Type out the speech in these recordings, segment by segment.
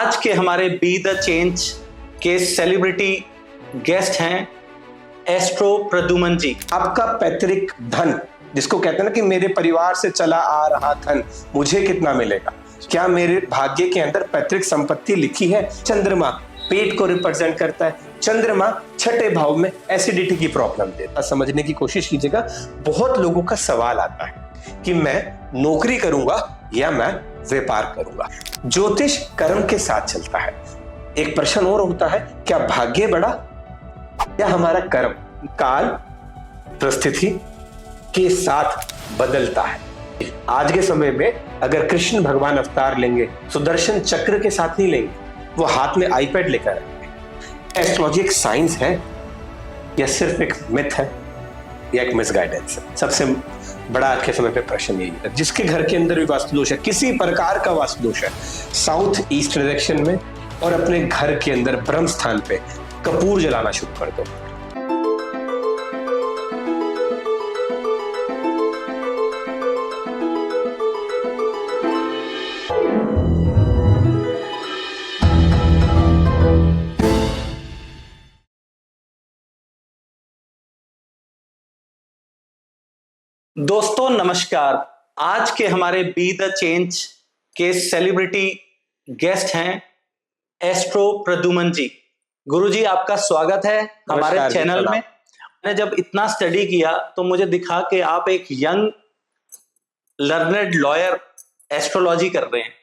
आज के हमारे बी द चेंज के सेलिब्रिटी गेस्ट हैं एस्ट्रो प्रद्युमन जी। आपका पैतृक धन, जिसको कहते हैं ना कि मेरे परिवार से चला आ रहा धन मुझे कितना मिलेगा, क्या मेरे भाग्य के अंदर पैतृक संपत्ति लिखी है। चंद्रमा पेट को रिप्रेजेंट करता है। चंद्रमा छठे भाव में एसिडिटी की प्रॉब्लम देता है। समझने की कोशिश कीजिएगा। बहुत लोगों का सवाल आता है कि मैं नौकरी करूंगा या मैं व्यापार करूंगा। ज्योतिष कर्म के साथ चलता है। एक प्रश्न और होता है, क्या भाग्य बड़ा या हमारा कर्म? काल परिस्थिति के साथ बदलता है। आज के समय में अगर कृष्ण भगवान अवतार लेंगे, सुदर्शन चक्र के साथ नहीं लेंगे, वो हाथ में आईपैड लेकर आएंगे। एस्ट्रोलॉजी एक साइंस है या सिर्फ एक मिथ है या एक मिसगाइडेंस है? सबसे बड़ा आज के समय पे प्रश्न यही है। जिसके घर के अंदर भी वास्तु दोष है, किसी प्रकार का वास्तु दोष है, साउथ ईस्ट डायरेक्शन में और अपने घर के अंदर ब्रह्म स्थान पे कपूर जलाना शुरू कर दो। दोस्तों नमस्कार। आज के हमारे बी द चेंज के सेलिब्रिटी गेस्ट हैं एस्ट्रो प्रद्युमन जी। गुरुजी आपका स्वागत है हमारे चैनल में। मैंने जब इतना स्टडी किया तो मुझे दिखा कि आप एक यंग लर्नेड लॉयर एस्ट्रोलॉजी कर रहे हैं,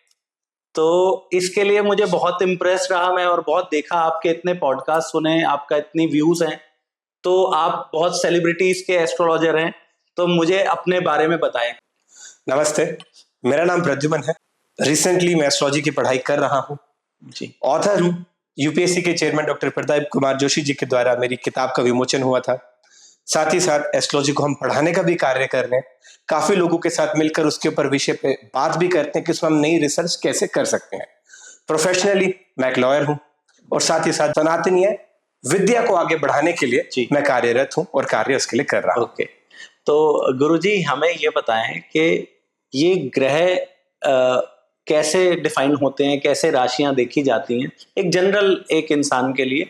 तो इसके लिए मुझे बहुत इम्प्रेस रहा मैं, और बहुत देखा, आपके इतने पॉडकास्ट सुने, आपका इतनी व्यूज हैं, तो आप बहुत सेलिब्रिटीज के एस्ट्रोलॉजर हैं, तो मुझे अपने बारे में बताएं। नमस्ते, मेरा नाम प्रद्युमन है। रिसेंटली मैं एस्ट्रोलॉजी की पढ़ाई कर रहा हूँ जी। ऑथर हूँ। यूपीएससी के चेयरमैन डॉक्टर प्रदीप कुमार जोशी जी के द्वारा मेरी किताब का विमोचन हुआ था। साथ ही साथ एस्ट्रोलॉजी को हम पढ़ाने का भी कार्य कर रहे हैं। काफी लोगों के साथ मिलकर उसके ऊपर विषय पे बात भी करते हैं कि उसमें हम नई रिसर्च कैसे कर सकते हैं। प्रोफेशनली मैं एक लॉयर हूँ और साथ ही साथ सनातनीय विद्या को आगे बढ़ाने के लिए मैं कार्यरत हूँ और कार्य उसके लिए कर रहा हूँ। ओके, तो गुरुजी हमें ये बताएं कि ये ग्रह कैसे डिफाइन होते हैं, कैसे राशियां देखी जाती हैं एक जनरल एक इंसान के लिए।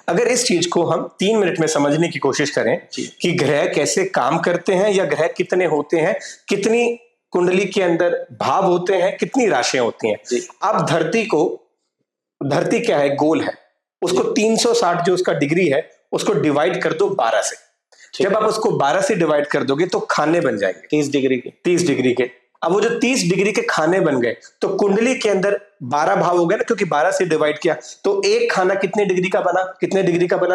अगर इस चीज को हम 3 मिनट में समझने की कोशिश करें कि ग्रह कैसे काम करते हैं या ग्रह कितने होते हैं, कितनी कुंडली के अंदर भाव होते हैं, कितनी राशियां होती हैं। अब धरती क्या है? गोल है। उसको 360 जो उसका डिग्री है उसको डिवाइड कर दो 12 से। जब आप उसको 12 से डिवाइड कर दोगे तो खाने बन जाएंगे 30 डिग्री के। अब वो जो 30 डिग्री के खाने बन गए तो कुंडली के अंदर 12 भाव हो गए ना, क्योंकि 12 से डिवाइड किया तो एक खाना कितने डिग्री का बना?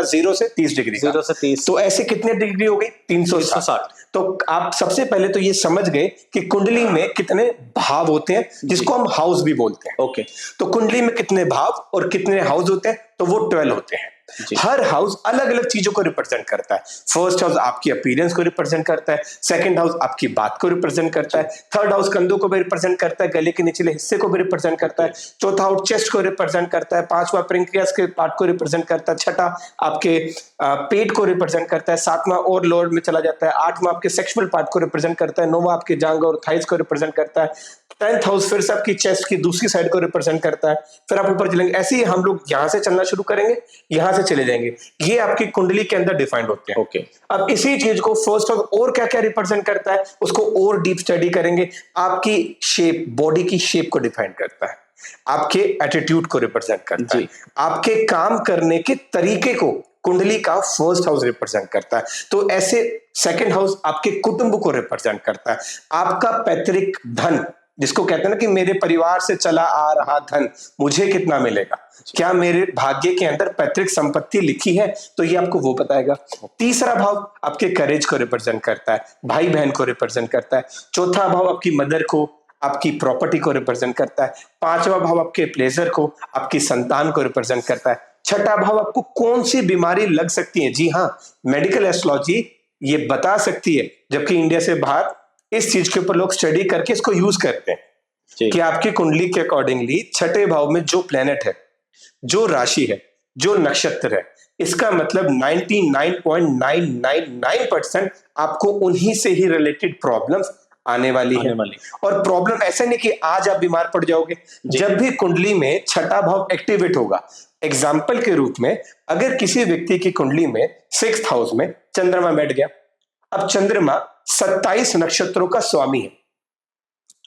0 से 30 डिग्री का। 0 से 30 तो ऐसे कितने डिग्री हो गई? 360। तो आप सबसे पहले तो ये समझ गए कि कुंडली में कितने भाव होते हैं, जिसको हम हाउस भी बोलते हैं। ओके, तो कुंडली में कितने भाव और कितने हाउस होते हैं? तो वो 12 होते हैं। हर हाउस अलग अलग चीजों को रिप्रेजेंट करता है। फर्स्ट हाउस आपकी अपीयरेंस को रिप्रेजेंट करता है, सेकंड हाउस आपकी बात को रिप्रेजेंट करता है, थर्ड हाउस कंधों को भी रिप्रेजेंट करता है, गले के निचले हिस्से को भी रिप्रेजेंट करता है, चौथा हाउस चेस्ट को रिप्रेजेंट करता है, पांचवा पेनक्रियास के पार्ट को रिप्रेजेंट करता है, छठा आपके पेट को रिप्रेजेंट करता है, सातवां और लोअर में चला जाता है, आठवां आपके सेक्सुअल पार्ट को रिप्रेजेंट करता है, नौवां आपके जांघ और थाइस को रिप्रेजेंट करता है, 10th हाउस फिर से आपकी चेस्ट की दूसरी साइड को रिप्रेजेंट करता है। फिर आप ऊपर चलेंगे, ऐसे ही हम लोग यहाँ से चलना शुरू करेंगे, यहाँ से चले जाएंगे। ये आपकी कुंडली के अंदर डिफाइंड होते हैं। ओके, अब इसी चीज को फर्स्ट हाउस और क्या क्या रिप्रेजेंट करता है उसको और डीप स्टडी करेंगे। आपकी शेप, बॉडी की शेप को डिफाइन करता है, आपके एटीट्यूड को रिप्रेजेंट करता है, आपके काम करने के तरीके को कुंडली का फर्स्ट हाउस रिप्रेजेंट करता है। तो ऐसे सेकंड हाउस आपके कुटुंब को रिप्रेजेंट करता है। आपका पैतृक धन, जिसको कहते हैं ना कि मेरे परिवार से चला आ रहा धन मुझे कितना मिलेगा, क्या मेरे भाग्य के अंदर पैतृक संपत्ति लिखी है, तो ये आपको वो बताएगा। तीसरा भाव आपके करेज को रिप्रेजेंट करता है, भाई बहन को रिप्रेजेंट करता है। चौथा भाव आपकी मदर को, आपकी प्रॉपर्टी को रिप्रेजेंट करता है। पांचवा भाव आपके प्लेजर को, आपकी संतान को रिप्रेजेंट करता है। छठा भाव आपको कौन सी बीमारी लग सकती है। जी हाँ, मेडिकल एस्ट्रोलॉजी ये बता सकती है, जबकि इंडिया से बाहर इस चीज के ऊपर लोग स्टडी करके इसको यूज करते हैं कि आपकी कुंडली के अकॉर्डिंगली छठे भाव में जो प्लेनेट है, जो राशि है, जो नक्षत्र है, इसका मतलब 99.999% आपको उन्हीं से ही रिलेटेड प्रॉब्लम्स आने वाली है। और प्रॉब्लम ऐसा नहीं कि आज आप बीमार पड़ जाओगे, जब भी कुंडली में छठा भाव एक्टिवेट होगा, एग्जाम्पल के रूप में अगर किसी व्यक्ति की कुंडली में 6th हाउस में चंद्रमा बैठ गया, अब चंद्रमा 27 नक्षत्रों का स्वामी है।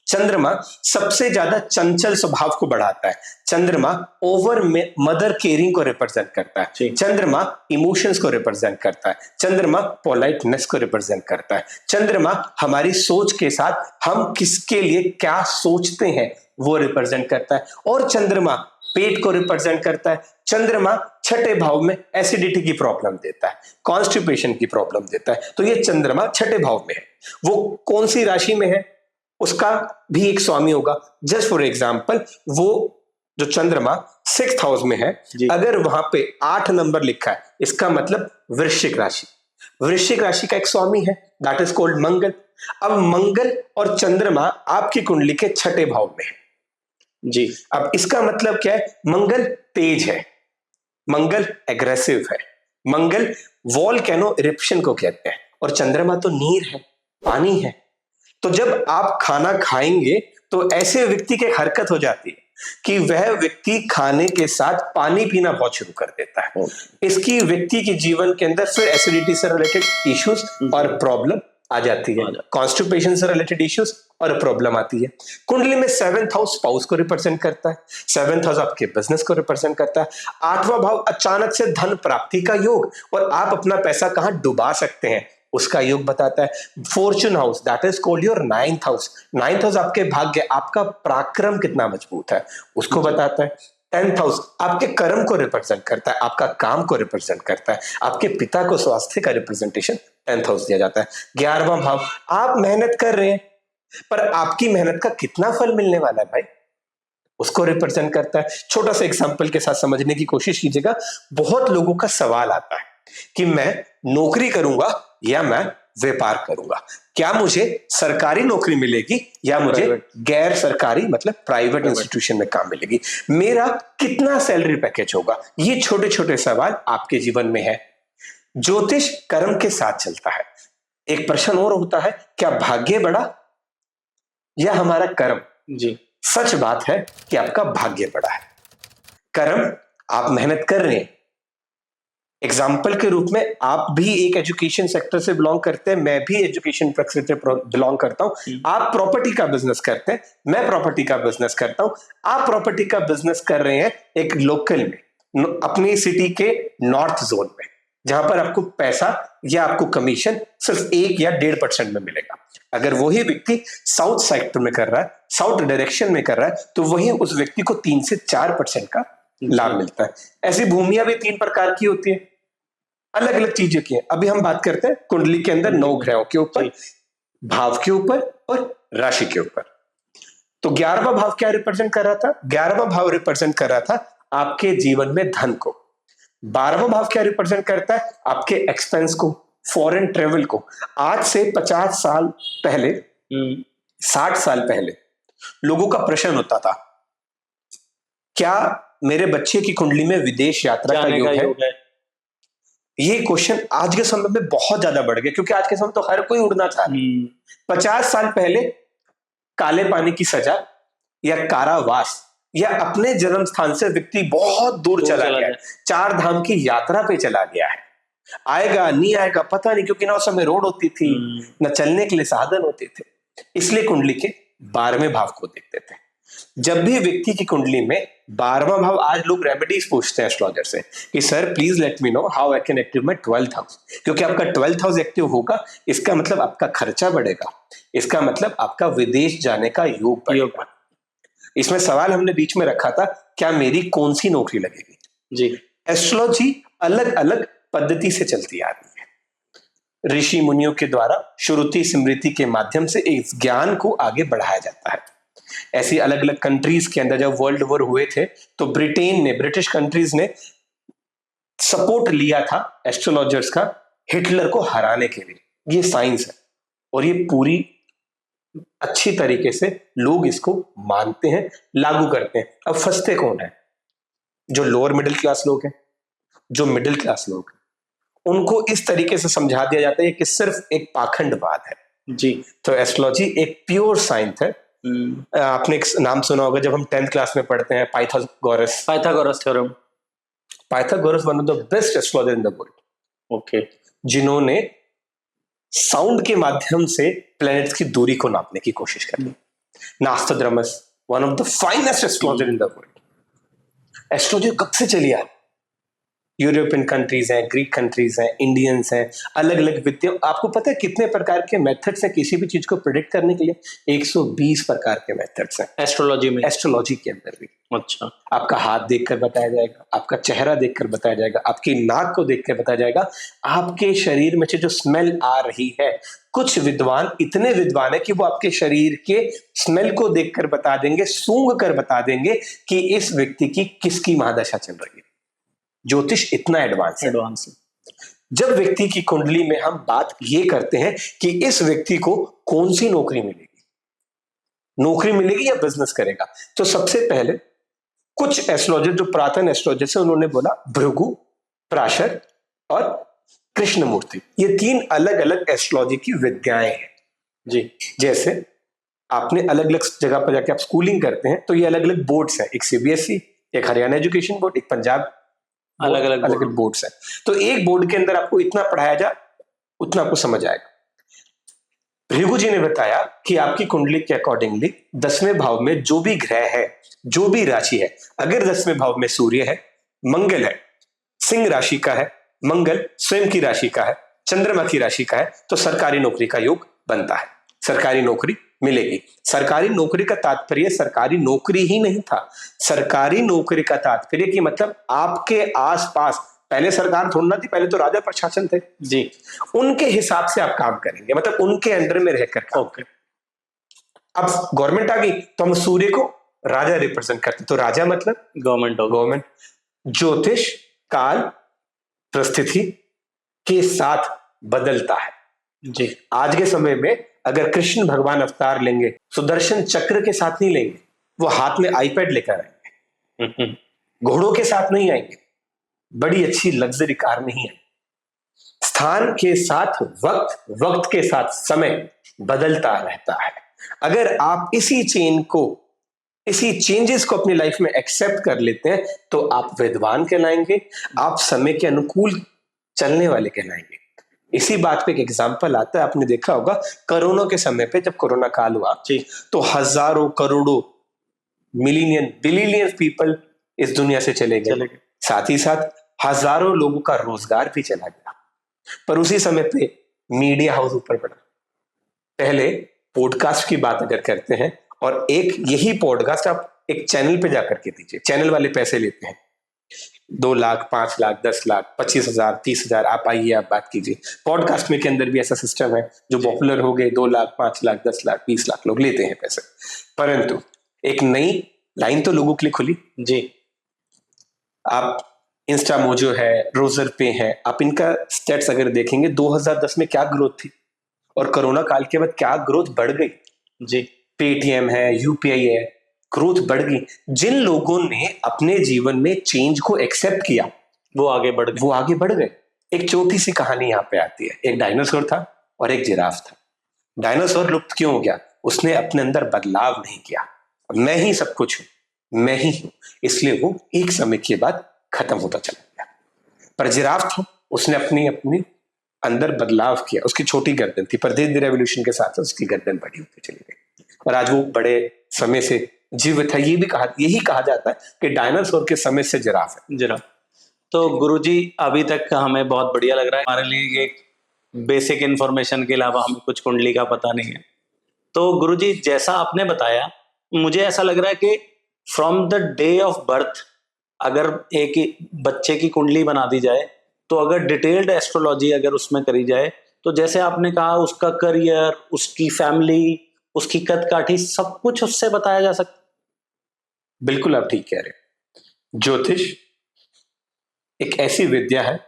चंद्रमा सबसे ज्यादा चंचल स्वभाव को बढ़ाता है। चंद्रमा ओवर मदर केयरिंग को रिप्रेजेंट करता है। चंद्रमा इमोशंस को रिप्रेजेंट करता है। चंद्रमा पोलाइटनेस को रिप्रेजेंट करता है। चंद्रमा हमारी सोच के साथ हम किसके लिए क्या सोचते हैं वो रिप्रेजेंट करता है। और चंद्रमा पेट को रिप्रेजेंट करता है। चंद्रमा छठे भाव में एसिडिटी की प्रॉब्लम देता है, कॉन्स्टिपेशन की प्रॉब्लम देता है। तो ये चंद्रमा छठे भाव में है। वो कौन सी राशि में है उसका भी एक स्वामी होगा। जस्ट फॉर एग्जाम्पल, वो जो चंद्रमा 6th हाउस में है, अगर वहां पे 8 नंबर लिखा है, इसका मतलब वृश्चिक राशि। वृश्चिक राशि का एक स्वामी है, दैट इज कॉल्ड मंगल। अब मंगल और चंद्रमा आपकी कुंडली के छठे भाव में है जी। अब इसका मतलब क्या है? मंगल तेज है, मंगल एग्रेसिव है, मंगल वॉल्केनो इरप्शन को कहते हैं, और चंद्रमा तो नीर है, पानी है। तो जब आप खाना खाएंगे तो ऐसे व्यक्ति की हरकत हो जाती है कि वह व्यक्ति खाने के साथ पानी पीना बहुत शुरू कर देता है। इसकी व्यक्ति के जीवन के अंदर फिर एसिडिटी से रिलेटेड इश्यूज और प्रॉब्लम आ जाती है, कॉन्स्टिपेशन से रिलेटेड इश्यूज और प्रॉब्लम आती है। कुंडली में 7th हाउस स्पाउस को रिप्रेजेंट करता है। 7th हाउस आपके बिजनेस को रिप्रेजेंट करता है। 8वां भाव अचानक से धन प्राप्ति का योग, और आप अपना पैसा कहां डुबा सकते हैं उसका योग बताता है। Fortune house, that is called your 9th house. 9th house आपके भाग्य, आपका पराक्रम कितना मजबूत है उसको बताता है। 10th हाउस आपके कर्म को रिप्रेजेंट करता है, आपका काम को रिप्रेजेंट करता है। आपके पिता को स्वास्थ्य का रिप्रेजेंटेशन 10th हाउस दिया जाता है। 11वां भाव, आप मेहनत कर रहे हैं पर आपकी मेहनत का कितना फल मिलने वाला है भाई, उसको रिप्रेजेंट करता है। छोटा सा एग्जांपल के साथ समझने की कोशिश कीजिएगा। बहुत लोगों का सवाल आता है कि मैं नौकरी करूंगा या मैं व्यापार करूंगा, क्या मुझे सरकारी नौकरी मिलेगी या मुझे गैर सरकारी मतलब प्राइवेट इंस्टीट्यूशन में काम मिलेगी, मेरा कितना सैलरी पैकेज होगा। ये छोटे छोटे सवाल आपके जीवन में है। ज्योतिष कर्म के साथ चलता है। एक प्रश्न और होता है, क्या भाग्य बड़ा या हमारा कर्म? जी, सच बात है कि आपका भाग्य बड़ा है। कर्म, आप मेहनत कर रहे हैं। एग्जाम्पल के रूप में आप भी एक एजुकेशन सेक्टर से बिलोंग करते हैं, मैं भी एजुकेशन सेक्टर से बिलोंग करता हूं। आप प्रॉपर्टी का बिजनेस करते हैं, मैं प्रॉपर्टी का बिजनेस करता हूं। आप प्रॉपर्टी का बिजनेस कर रहे हैं एक लोकल में, अपनी सिटी के नॉर्थ जोन में, जहां पर आपको पैसा या आपको कमीशन सिर्फ 1 या 1.5% में मिलेगा। अगर वही व्यक्ति साउथ सेक्टर में कर रहा है, साउथ डायरेक्शन में कर रहा है, तो वही उस व्यक्ति को 3 से 4% का लाभ मिलता है। ऐसी भूमियां भी 3 प्रकार की होती है, अलग अलग चीजें की है। अभी हम बात करते हैं कुंडली के अंदर 9 ग्रहों के ऊपर, भाव के ऊपर और राशि के ऊपर। तो 11वां भाव क्या रिप्रेजेंट कर रहा था? 11वां भाव रिप्रेजेंट कर रहा था आपके जीवन में धन को। 12वां भाव क्या रिप्रेजेंट करता है? आपके एक्सपेंस को, फॉरेन ट्रेवल को। आज से 50 साल पहले, 60 साल पहले लोगों का प्रश्न होता था, क्या मेरे बच्चे की कुंडली में विदेश यात्रा का योग है? ये क्वेश्चन आज के समय में बहुत ज्यादा बढ़ गया, क्योंकि आज के समय तो हर कोई उड़ना चाहता है। 50 साल पहले काले पानी की सजा या कारावास या अपने जन्म स्थान से व्यक्ति बहुत दूर चला गया, 4 धाम की यात्रा पे चला गया है। आएगा नहीं आएगा पता नहीं, क्योंकि ना उस समय रोड होती थी, ना चलने के लिए साधन होते थे। इसलिए कुंडली के 12वें भाव को देखते थे। जब भी व्यक्ति की कुंडली में 12वां भाव, आज लोग रेमेडीज पूछते हैं एस्ट्रोलॉजर से कि sir please let me know how I can active my 12th house, क्योंकि आपका 12th हाउस एक्टिव होगा, इसका मतलब आपका खर्चा बढ़ेगा, इसका मतलब आपका विदेश जाने का योग बढ़ेगा। इसमें सवाल हमने बीच में रखा था, क्या मेरी कौन सी नौकरी लगेगी? जी, एस्ट्रोलॉजी अलग अलग पद्धति से चलती आ रही है। ऋषि मुनियों के द्वारा श्रुति स्मृति के माध्यम से इस ज्ञान को आगे बढ़ाया जाता है। ऐसी अलग अलग कंट्रीज के अंदर जब वर्ल्ड वॉर हुए थे, तो ब्रिटेन ने, ब्रिटिश कंट्रीज ने सपोर्ट लिया था एस्ट्रोलॉजर्स का हिटलर को हराने के लिए। ये साइंस है और ये पूरी अच्छी तरीके से लोग इसको मानते हैं, लागू करते हैं। अब फंसते कौन है? जो लोअर मिडिल क्लास लोग हैं, जो मिडिल क्लास लोग हैं, उनको इस तरीके से समझा दिया जाता है कि सिर्फ एक पाखंडवाद है, जी। तो एस्ट्रोलॉजी एक प्योर साइंस है। आपने एक नाम सुना होगा जब हम 10th क्लास में पढ़ते हैं, Pythagoras theorem. Pythagoras one of the best astrologer in the world, okay. जिन्होंने साउंड के माध्यम से प्लैनेट्स की दूरी को नापने की कोशिश करी। Nostradamus, one of the finest astrologer in the world. Astrology कब से चली आ रही? यूरोपियन कंट्रीज हैं, ग्रीक कंट्रीज हैं, इंडियंस हैं, अलग अलग विद्या। आपको पता है कितने प्रकार के मेथड्स हैं किसी भी चीज को प्रिडिक्ट करने के लिए? 120 प्रकार के मेथड्स हैं एस्ट्रोलॉजी में, एस्ट्रोलॉजी के अंदर भी। अच्छा। आपका हाथ देखकर बताया जाएगा, आपका चेहरा देखकर बताया जाएगा, आपकी नाक को देखकर बताया जाएगा, आपके शरीर में से जो स्मेल आ रही है। कुछ विद्वान इतने विद्वान है कि वो आपके शरीर के स्मेल को देखकर बता देंगे, सूंघ कर बता देंगे कि इस व्यक्ति की किसकी महादशा चल रही है। ज्योतिष इतना एडवांस है। जब व्यक्ति की कुंडली में हम बात ये करते हैं कि इस व्यक्ति को कौन सी नौकरी मिलेगी या बिजनेस करेगा, तो सबसे पहले कुछ एस्ट्रोलॉजर जो प्राचीन एस्ट्रोलॉजर से उन्होंने बोला भृगु, प्राशर और कृष्णमूर्ति, ये 3 अलग अलग एस्ट्रोलॉजी की विद्याएं हैं जी। जैसे आपने अलग अलग जगह पर जाके आप स्कूलिंग करते हैं तो ये अलग अलग बोर्ड्स हैं, एक सीबीएसई, एक हरियाणा एजुकेशन बोर्ड, एक पंजाब, अलग अलग बोर्ड्स हैं। तो एक बोर्ड के अंदर आपको इतना पढ़ाया जाए उतना आपको समझ आएगा। भृगु जी ने बताया कि आपकी कुंडली के अकॉर्डिंगली 10वें भाव में जो भी ग्रह है, जो भी राशि है, अगर 10वें भाव में सूर्य है, मंगल है, सिंह राशि का है, मंगल स्वयं की राशि का है, चंद्रमा की राशि का है, तो सरकारी नौकरी का योग बनता है, सरकारी नौकरी मिलेगी। सरकारी नौकरी का तात्पर्य सरकारी नौकरी ही नहीं था। सरकारी नौकरी का तात्पर्य कि मतलब आपके आसपास, पहले सरकार थोड़ी ना थी, पहले तो राजा प्रशासन थे जी, उनके हिसाब से आप काम करेंगे, मतलब उनके अंडर में रहकर। ओके। अब गवर्नमेंट आ गई तो हम सूर्य को राजा रिप्रेजेंट करते, तो राजा मतलब गवर्नमेंट। ज्योतिष काल परिस्थिति के साथ बदलता है जी। आज के समय में अगर कृष्ण भगवान अवतार लेंगे, सुदर्शन चक्र के साथ नहीं लेंगे, वो हाथ में आईपैड लेकर आएंगे, घोड़ों के साथ नहीं आएंगे, बड़ी अच्छी लग्जरी कार नहीं है। स्थान के साथ वक्त, वक्त के साथ समय बदलता रहता है। अगर आप इसी चेंजेस को अपनी लाइफ में एक्सेप्ट कर लेते हैं तो आप विद्वान कहलाएंगे, आप समय के अनुकूल चलने वाले कहलाएंगे। इसी बात पे एक एग्जाम्पल आता है, आपने देखा होगा कोरोना के समय पे, जब कोरोना काल हुआ तो हजारों करोड़ों मिलियन बिलियन पीपल इस दुनिया से चले गए, साथ ही साथ हजारों लोगों का रोजगार भी चला गया। पर उसी समय पे मीडिया हाउस ऊपर पड़ा। पहले पॉडकास्ट की बात अगर करते हैं, और एक यही पॉडकास्ट आप एक चैनल पे जाकर के दीजिए, चैनल वाले पैसे लेते हैं 2 लाख, 5 लाख, 10 लाख, 25,000, 30,000, आप आइए आप बात कीजिए। पॉडकास्ट में के अंदर भी ऐसा सिस्टम है, जो पॉपुलर हो गए 2 लाख, 5 लाख, 10 लाख, 20 लाख लोग लेते हैं पैसे। परंतु एक नई लाइन तो लोगों के लिए खुली जी। आप इंस्टा मोजो है, रोजर पे है, आप इनका स्टेट्स अगर देखेंगे 2010 में क्या ग्रोथ थी और कोरोना काल के बाद क्या ग्रोथ बढ़ गई जी। पेटीएम है, यूपीआई है, ग्रोथ बढ़ गई। जिन लोगों ने अपने जीवन में चेंज को एक्सेप्ट किया वो आगे बढ़ गए। एक छोटी सी कहानी यहाँ पे आती है। एक डायनासोर था और एक जिराफ था। डायनासोर लुप्त क्यों हो गया? उसने अपने अंदर बदलाव नहीं किया। मैं ही सब कुछ हूं, मैं ही हूं, इसलिए वो एक समय के बाद खत्म होता चला गया। पर जिराफ था, उसने अपनी अंदर बदलाव किया। उसकी छोटी गर्दन थी, पर धीरे रेवोल्यूशन के साथ उसकी गर्दन बड़ी होती चली गई और आज वो बड़े समय से जीवित है। यही कहा जाता है कि डायनासोर के समय से जिराफ है। जिराफ। तो गुरुजी अभी तक हमें बहुत बढ़िया लग रहा है। हमारे लिए एक बेसिक इन्फॉर्मेशन के अलावा हमें कुछ कुंडली का पता नहीं है। तो गुरुजी जैसा आपने बताया, मुझे ऐसा लग रहा है कि from the day of birth अगर एक बच्चे की कुंडली बना दी जाए, तो अगर डिटेल्ड एस्ट्रोलॉजी अगर उसमें करी जाए, तो जैसे आपने कहा उसका करियर, उसकी फैमिली, उसकी कद काठी, सब कुछ उससे बताया जा सकता। बिल्कुल आप ठीक कह रहे हैं। ज्योतिष एक ऐसी विद्या है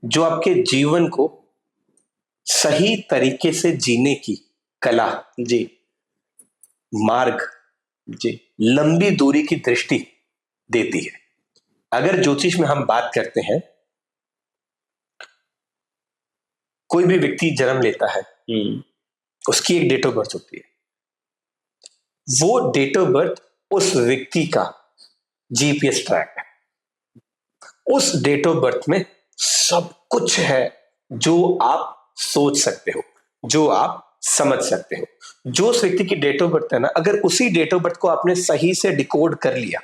जो आपके जीवन को सही तरीके से जीने की कला जी, मार्ग जी, लंबी दूरी की दृष्टि देती है। अगर ज्योतिष में हम बात करते हैं, कोई भी व्यक्ति जन्म लेता है, उसकी एक डेट ऑफ बर्थ होती है। वो डेट ऑफ बर्थ उस व्यक्ति का जीपीएस ट्रैक है। उस डेट ऑफ बर्थ में सब कुछ है जो आप सोच सकते हो, जो आप समझ सकते हो। जो उस व्यक्ति की डेट ऑफ बर्थ है ना, अगर उसी डेट ऑफ बर्थ को आपने सही से डिकोड कर लिया,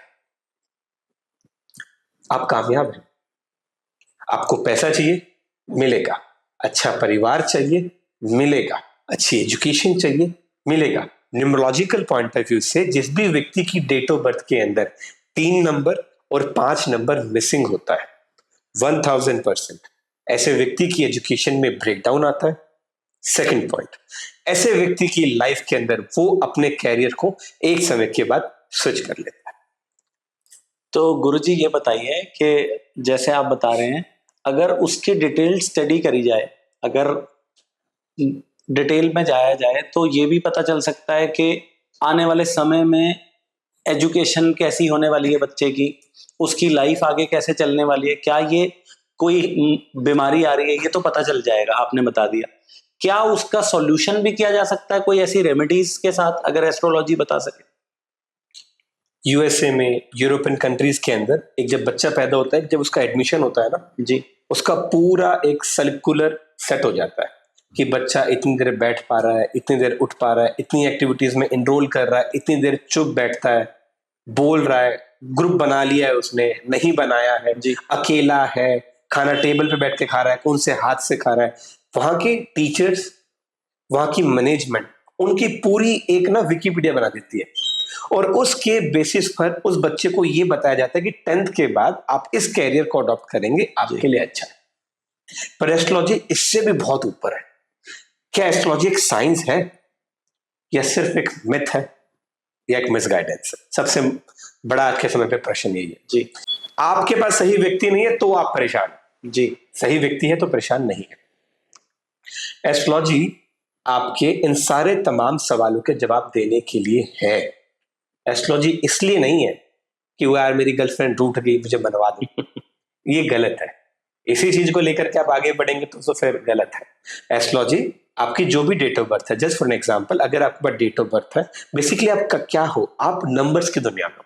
आप कामयाब हैं। आपको पैसा चाहिए, मिलेगा। अच्छा परिवार चाहिए, मिलेगा। अच्छी एजुकेशन चाहिए, मिलेगा। न्यूमरोलॉजिकल पॉइंट ऑफ व्यू से जिस भी व्यक्ति की डेट ऑफ बर्थ के अंदर 3 नंबर और 5 नंबर मिसिंग होता है, 1000% ऐसे व्यक्ति की एजुकेशन में ब्रेकडाउन आता है। सेकंड पॉइंट, ऐसे व्यक्ति की लाइफ के अंदर वो अपने कैरियर को एक समय के बाद स्विच कर लेता है। तो गुरुजी ये बताइए कि जैसे आप बता रहे हैं, अगर उसकी डिटेल स्टडी करी जाए, अगर डिटेल में जाया जाए, तो ये भी पता चल सकता है कि आने वाले समय में एजुकेशन कैसी होने वाली है बच्चे की, उसकी लाइफ आगे कैसे चलने वाली है, क्या ये कोई बीमारी आ रही है, ये तो पता चल जाएगा, आपने बता दिया। क्या उसका सॉल्यूशन भी किया जा सकता है कोई ऐसी रेमेडीज के साथ, अगर एस्ट्रोलॉजी बता सके? यूएसए में, यूरोपियन कंट्रीज के अंदर एक जब बच्चा पैदा होता है, जब उसका एडमिशन होता है ना जी, उसका पूरा एक सर्कुलर सेट हो जाता है कि बच्चा इतनी देर बैठ पा रहा है, इतनी देर उठ पा रहा है, इतनी एक्टिविटीज में एनरोल कर रहा है, इतनी देर चुप बैठता है, बोल रहा है, ग्रुप बना लिया है उसने, नहीं बनाया है जी, अकेला है, खाना टेबल पे बैठ के खा रहा है, कौन से हाथ से खा रहा है। वहां के टीचर्स, वहां की मैनेजमेंट उनकी पूरी एक ना विकिपीडिया बना देती है, और उसके बेसिस पर उस बच्चे को ये बताया जाता है कि 10th के बाद आप इस कैरियर को अडॉप्ट करेंगे, आपके लिए अच्छा है। पर एस्ट्रोलॉजी इससे भी बहुत ऊपर है। क्या एस्ट्रोलॉजी एक साइंस है या सिर्फ एक मिथ है या एक मिसगाइडेंस है? सबसे बड़ा आज के समय पे प्रश्न यही है जी। आपके पास सही व्यक्ति नहीं है तो आप परेशान, जी, सही व्यक्ति है तो परेशान नहीं है। एस्ट्रोलॉजी आपके इन सारे तमाम सवालों के जवाब देने के लिए है। एस्ट्रोलॉजी इसलिए नहीं है कि वो यार मेरी गर्लफ्रेंड रूठ गई मुझे बनवा दो ये गलत है। इसी चीज को लेकर के आप आगे बढ़ेंगे तो फिर गलत है। एस्ट्रोलॉजी आपकी जो भी डेट ऑफ बर्थ है, जस्ट फॉर एन एग्जांपल, अगर आपके पास डेट ऑफ बर्थ है, बेसिकली आपका क्या हो, आप नंबर्स की दुनिया में,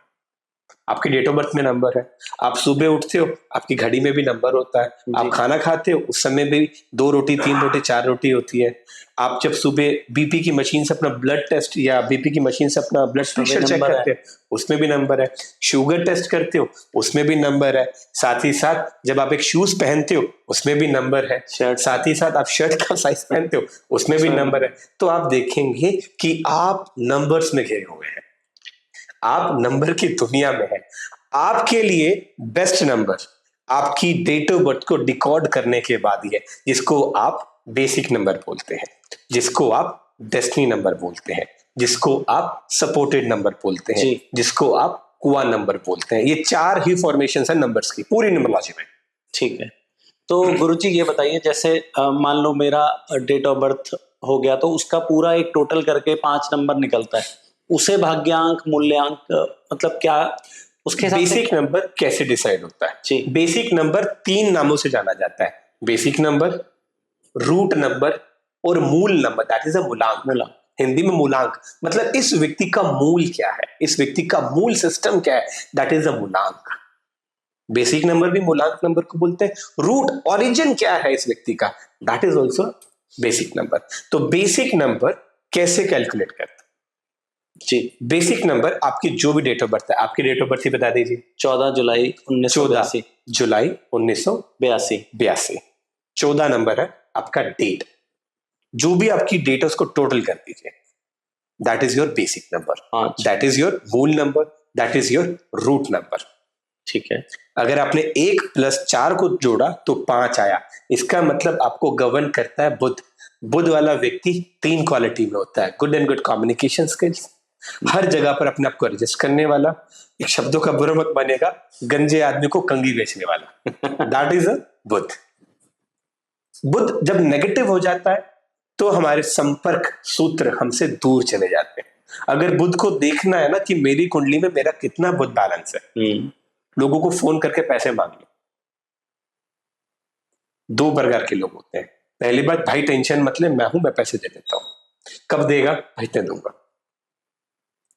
आपकी डेट ऑफ बर्थ में नंबर है। आप सुबह उठते हो, आपकी घड़ी में भी नंबर होता है। आप खाना खाते हो, उस समय भी 2 रोटी 3 रोटी 4 रोटी होती है। आप जब सुबह बीपी की मशीन से अपना ब्लड टेस्ट या बीपी की मशीन से अपना ब्लड प्रेशर चेक करते हो, उसमें भी नंबर है। शुगर टेस्ट करते हो, उसमें भी नंबर है। साथ ही साथ जब आप एक शूज पहनते हो, उसमें भी नंबर है। साथ ही साथ आप शर्ट का साइज पहनते हो, उसमें भी नंबर है। तो आप देखेंगे कि आप नंबर्स में घिरे हुए हैं, आप नंबर की दुनिया में हैं। आपके लिए बेस्ट नंबर आपकी डेट ऑफ बर्थ को डिकोड करने के बाद ही है, जिसको आप बेसिक नंबर बोलते हैं, जिसको आप डेस्टिनी नंबर बोलते हैं, जिसको आप सपोर्टेड नंबर बोलते हैं, जिसको आप कुआ नंबर बोलते हैं। ये 4 ही फॉर्मेशंस हैं नंबर्स की पूरी न्यूमरोलॉजी में। ठीक है। तो गुरुजी ये बताइए, जैसे मान लो मेरा डेट ऑफ बर्थ हो गया, तो उसका पूरा एक टोटल करके 5 नंबर निकलता है, उसे भाग्यांक मूल्यांक मतलब क्या उसके बेसिक नंबर कैसे डिसाइड होता है? जी, बेसिक नंबर 3 नामों से जाना जाता है, बेसिक नंबर, रूट नंबर और मूल नंबर, दैट इज अ मूलांक। हिंदी में मूलांक मतलब इस व्यक्ति का मूल क्या है, इस व्यक्ति का मूल सिस्टम क्या है, दैट इज अ मूलांक। बेसिक नंबर भी मूलांक नंबर को बोलते हैं। रूट ओरिजिन क्या है इस व्यक्ति का, that is also basic number. तो बेसिक नंबर कैसे कैलकुलेट करते हैं? जी, बेसिक नंबर आपकी जो भी डेट ऑफ बर्थ है, आपकी डेट ऑफ बर्थ ही बता दीजिए। 14 जुलाई 1982। 14 जुलाई 1982। 14 नंबर है आपका डेट। जो भी आपकी डेट है उसको टोटल कर दीजिए, that is your basic number, that is your मूल number, that is your root number. ठीक है। अगर आपने 1 + 4 को जोड़ा तो 5 आया, इसका मतलब आपको गवर्न करता है बुध। बुध वाला व्यक्ति 3 क्वालिटी में होता है, good and good communication skills, हर जगह पर अपने आप को एडजस्ट करने वाला, एक शब्दों का बुरा मत बनेगा, गंजे आदमी को कंगी बेचने वाला, दैट इज अ बुध। बुध जब नेगेटिव हो जाता है तो हमारे संपर्क सूत्र हमसे दूर चले जाते हैं। अगर बुध को देखना है ना कि मेरी कुंडली में मेरा कितना बुध बैलेंस है, लोगों को फोन करके पैसे मांग लो। 2 प्रकार के लोग होते हैं। पहली बात, भाई टेंशन मत ले, मैं हूं, मैं पैसे दे देता हूं। कब देगा? भाई मैं दूंगा।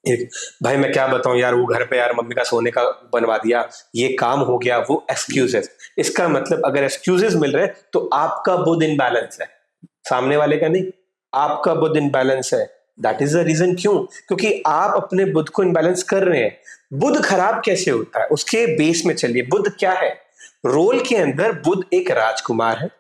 एक भाई मैं क्या बताऊं यार, वो घर पे यार मम्मी का सोने का बनवा दिया, ये काम हो गया, वो एक्सक्यूजेस। इसका मतलब अगर एक्सक्यूजेस मिल रहे हैं तो आपका बुध इनबैलेंस है, सामने वाले का नहीं, आपका बुध इनबैलेंस है। That is the reason. क्यों? क्योंकि आप अपने बुध को इनबैलेंस कर रहे हैं। बुध खराब कैसे होता है उसके बेस में चलिए। बुध क्या है? रोल के अंदर बुध एक राजकुमार है,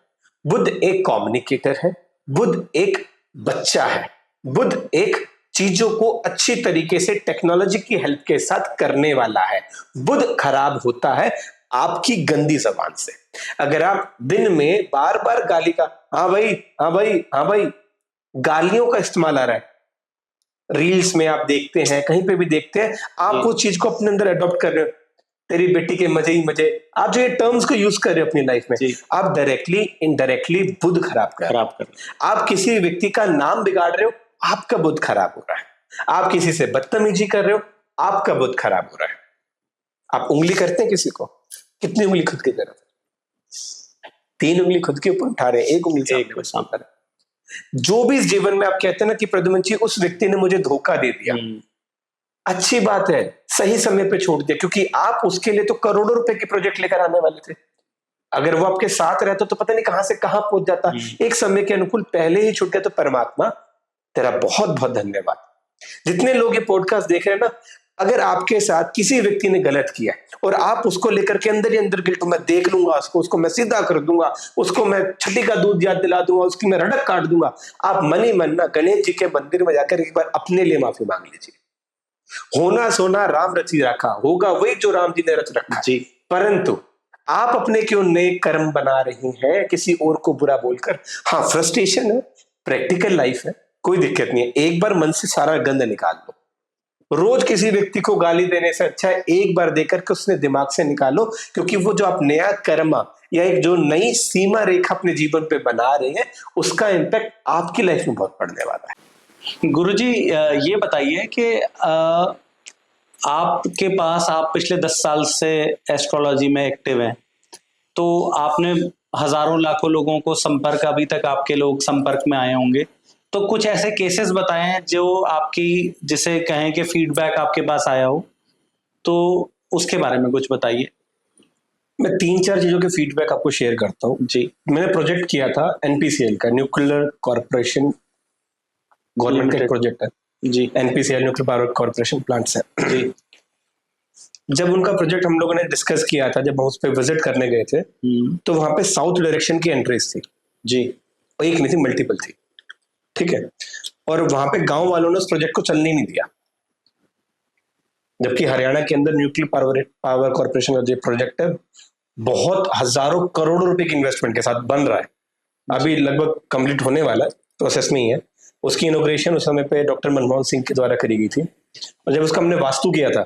बुध एक कम्युनिकेटर है, बुध एक बच्चा है, बुध एक चीजों को अच्छी तरीके से टेक्नोलॉजी की हेल्प के साथ करने वाला है। बुध खराब होता है आपकी गंदी जबान से। अगर आप दिन में बार बार गाली का हाँ भाई हाँ भाई हाँ भाई गालियों का इस्तेमाल आ रहा है, रील्स में आप देखते हैं, कहीं पे भी देखते हैं, आप वो चीज को अपने अंदर अडॉप्ट कर रहे हो, तेरी बेटी के मजे ही मजे, आप जो ये टर्म्स को यूज कर रहे हो अपनी लाइफ में, आप डायरेक्टली इनडायरेक्टली बुध खराब कर रहे हो। आप किसी व्यक्ति का नाम बिगाड़ रहे हो, आपका बुध खराब हो रहा है। आप किसी से बदतमीजी कर रहे हो, आपका बुध खराब हो रहा है। आप उंगली करते हैं किसी को, कितनी उंगली खुद की तरफ? 3 उंगली खुद के ऊपर उठा रहे हैं, 1 उंगली सामने। जो भी इस जीवन में आप कहते हैं ना कि प्रद्युमन जी उस व्यक्ति ने मुझे धोखा दे दिया, अच्छी बात है, सही समय पे छोड़ दिया, क्योंकि आप उसके लिए तो करोड़ों रुपए के प्रोजेक्ट लेकर आने वाले थे। अगर वो आपके साथ रहता तो पता नहीं कहां से कहां पहुंच जाता। एक समय के अनुकूल पहले ही छूट गया, तो परमात्मा तेरा बहुत बहुत धन्यवाद। जितने लोग ये पॉडकास्ट देख रहे हैं ना, अगर आपके साथ किसी व्यक्ति ने गलत किया और आप उसको लेकर के अंदर ही अंदर गिल्ट, मैं देख लूंगा उसको मैं सीधा कर दूंगा, उसको मैं छठी का दूध याद दिला दूंगा, उसकी मैं रड़क काट दूंगा, आप मन ही मन ना गणेश जी के मंदिर में जाकर एक बार अपने लिए माफी मांग लीजिए। होना सोना राम रची रखा, होगा वही जो राम जी ने रच रखा जी। परंतु आप अपने क्यों नए कर्म बना रही हैं किसी और को बुरा बोलकर? हाँ, फ्रस्ट्रेशन है, प्रैक्टिकल लाइफ है, कोई दिक्कत नहीं है। एक बार मन से सारा गंद निकाल लो। रोज किसी व्यक्ति को गाली देने से अच्छा है एक बार देकर के उसने दिमाग से निकालो, क्योंकि वो जो आप नया कर्म या एक जो नई सीमा रेखा अपने जीवन पे बना रहे हैं, उसका इम्पैक्ट आपकी लाइफ में बहुत पड़ने वाला है। गुरुजी ये बताइए कि आपके पास, आप पिछले 10 साल से एस्ट्रोलॉजी में एक्टिव हैं, तो आपने हजारों लाखों लोगों को संपर्क, अभी तक आपके लोग संपर्क में आए होंगे, तो कुछ ऐसे केसेस बताएं जो आपकी, जिसे कहें कि फीडबैक आपके पास आया हो, तो उसके बारे में कुछ बताइए। मैं 3-4 चीजों के फीडबैक आपको शेयर करता हूँ जी। मैंने प्रोजेक्ट किया था एनपीसीएल का, न्यूक्लियर कॉर्पोरेशन, गवर्नमेंट का प्रोजेक्ट है जी, NPCL nuclear power corporation plants है जी। जब उनका प्रोजेक्ट हम लोगों ने डिस्कस किया था, जब हम उस पर विजिट करने गए थे, तो वहां पे साउथ डायरेक्शन की एंट्रीज थी जी, एक नहीं थी, मल्टीपल थी, ठीक है। और वहां पे गांव वालों ने उस प्रोजेक्ट को चलने नहीं दिया, जबकि हरियाणा के अंदर न्यूक्लियर पावर कॉर्पोरेशन का जो प्रोजेक्ट है, बहुत हजारों करोड़ों रुपए की इन्वेस्टमेंट के साथ बन रहा है, अभी लगभग कंप्लीट होने वाला है, प्रोसेस में ही है। उसकी इनॉग्रेशन उस समय पे डॉक्टर मनमोहन सिंह के द्वारा करी गई थी। और जब उसका हमने वास्तु किया था,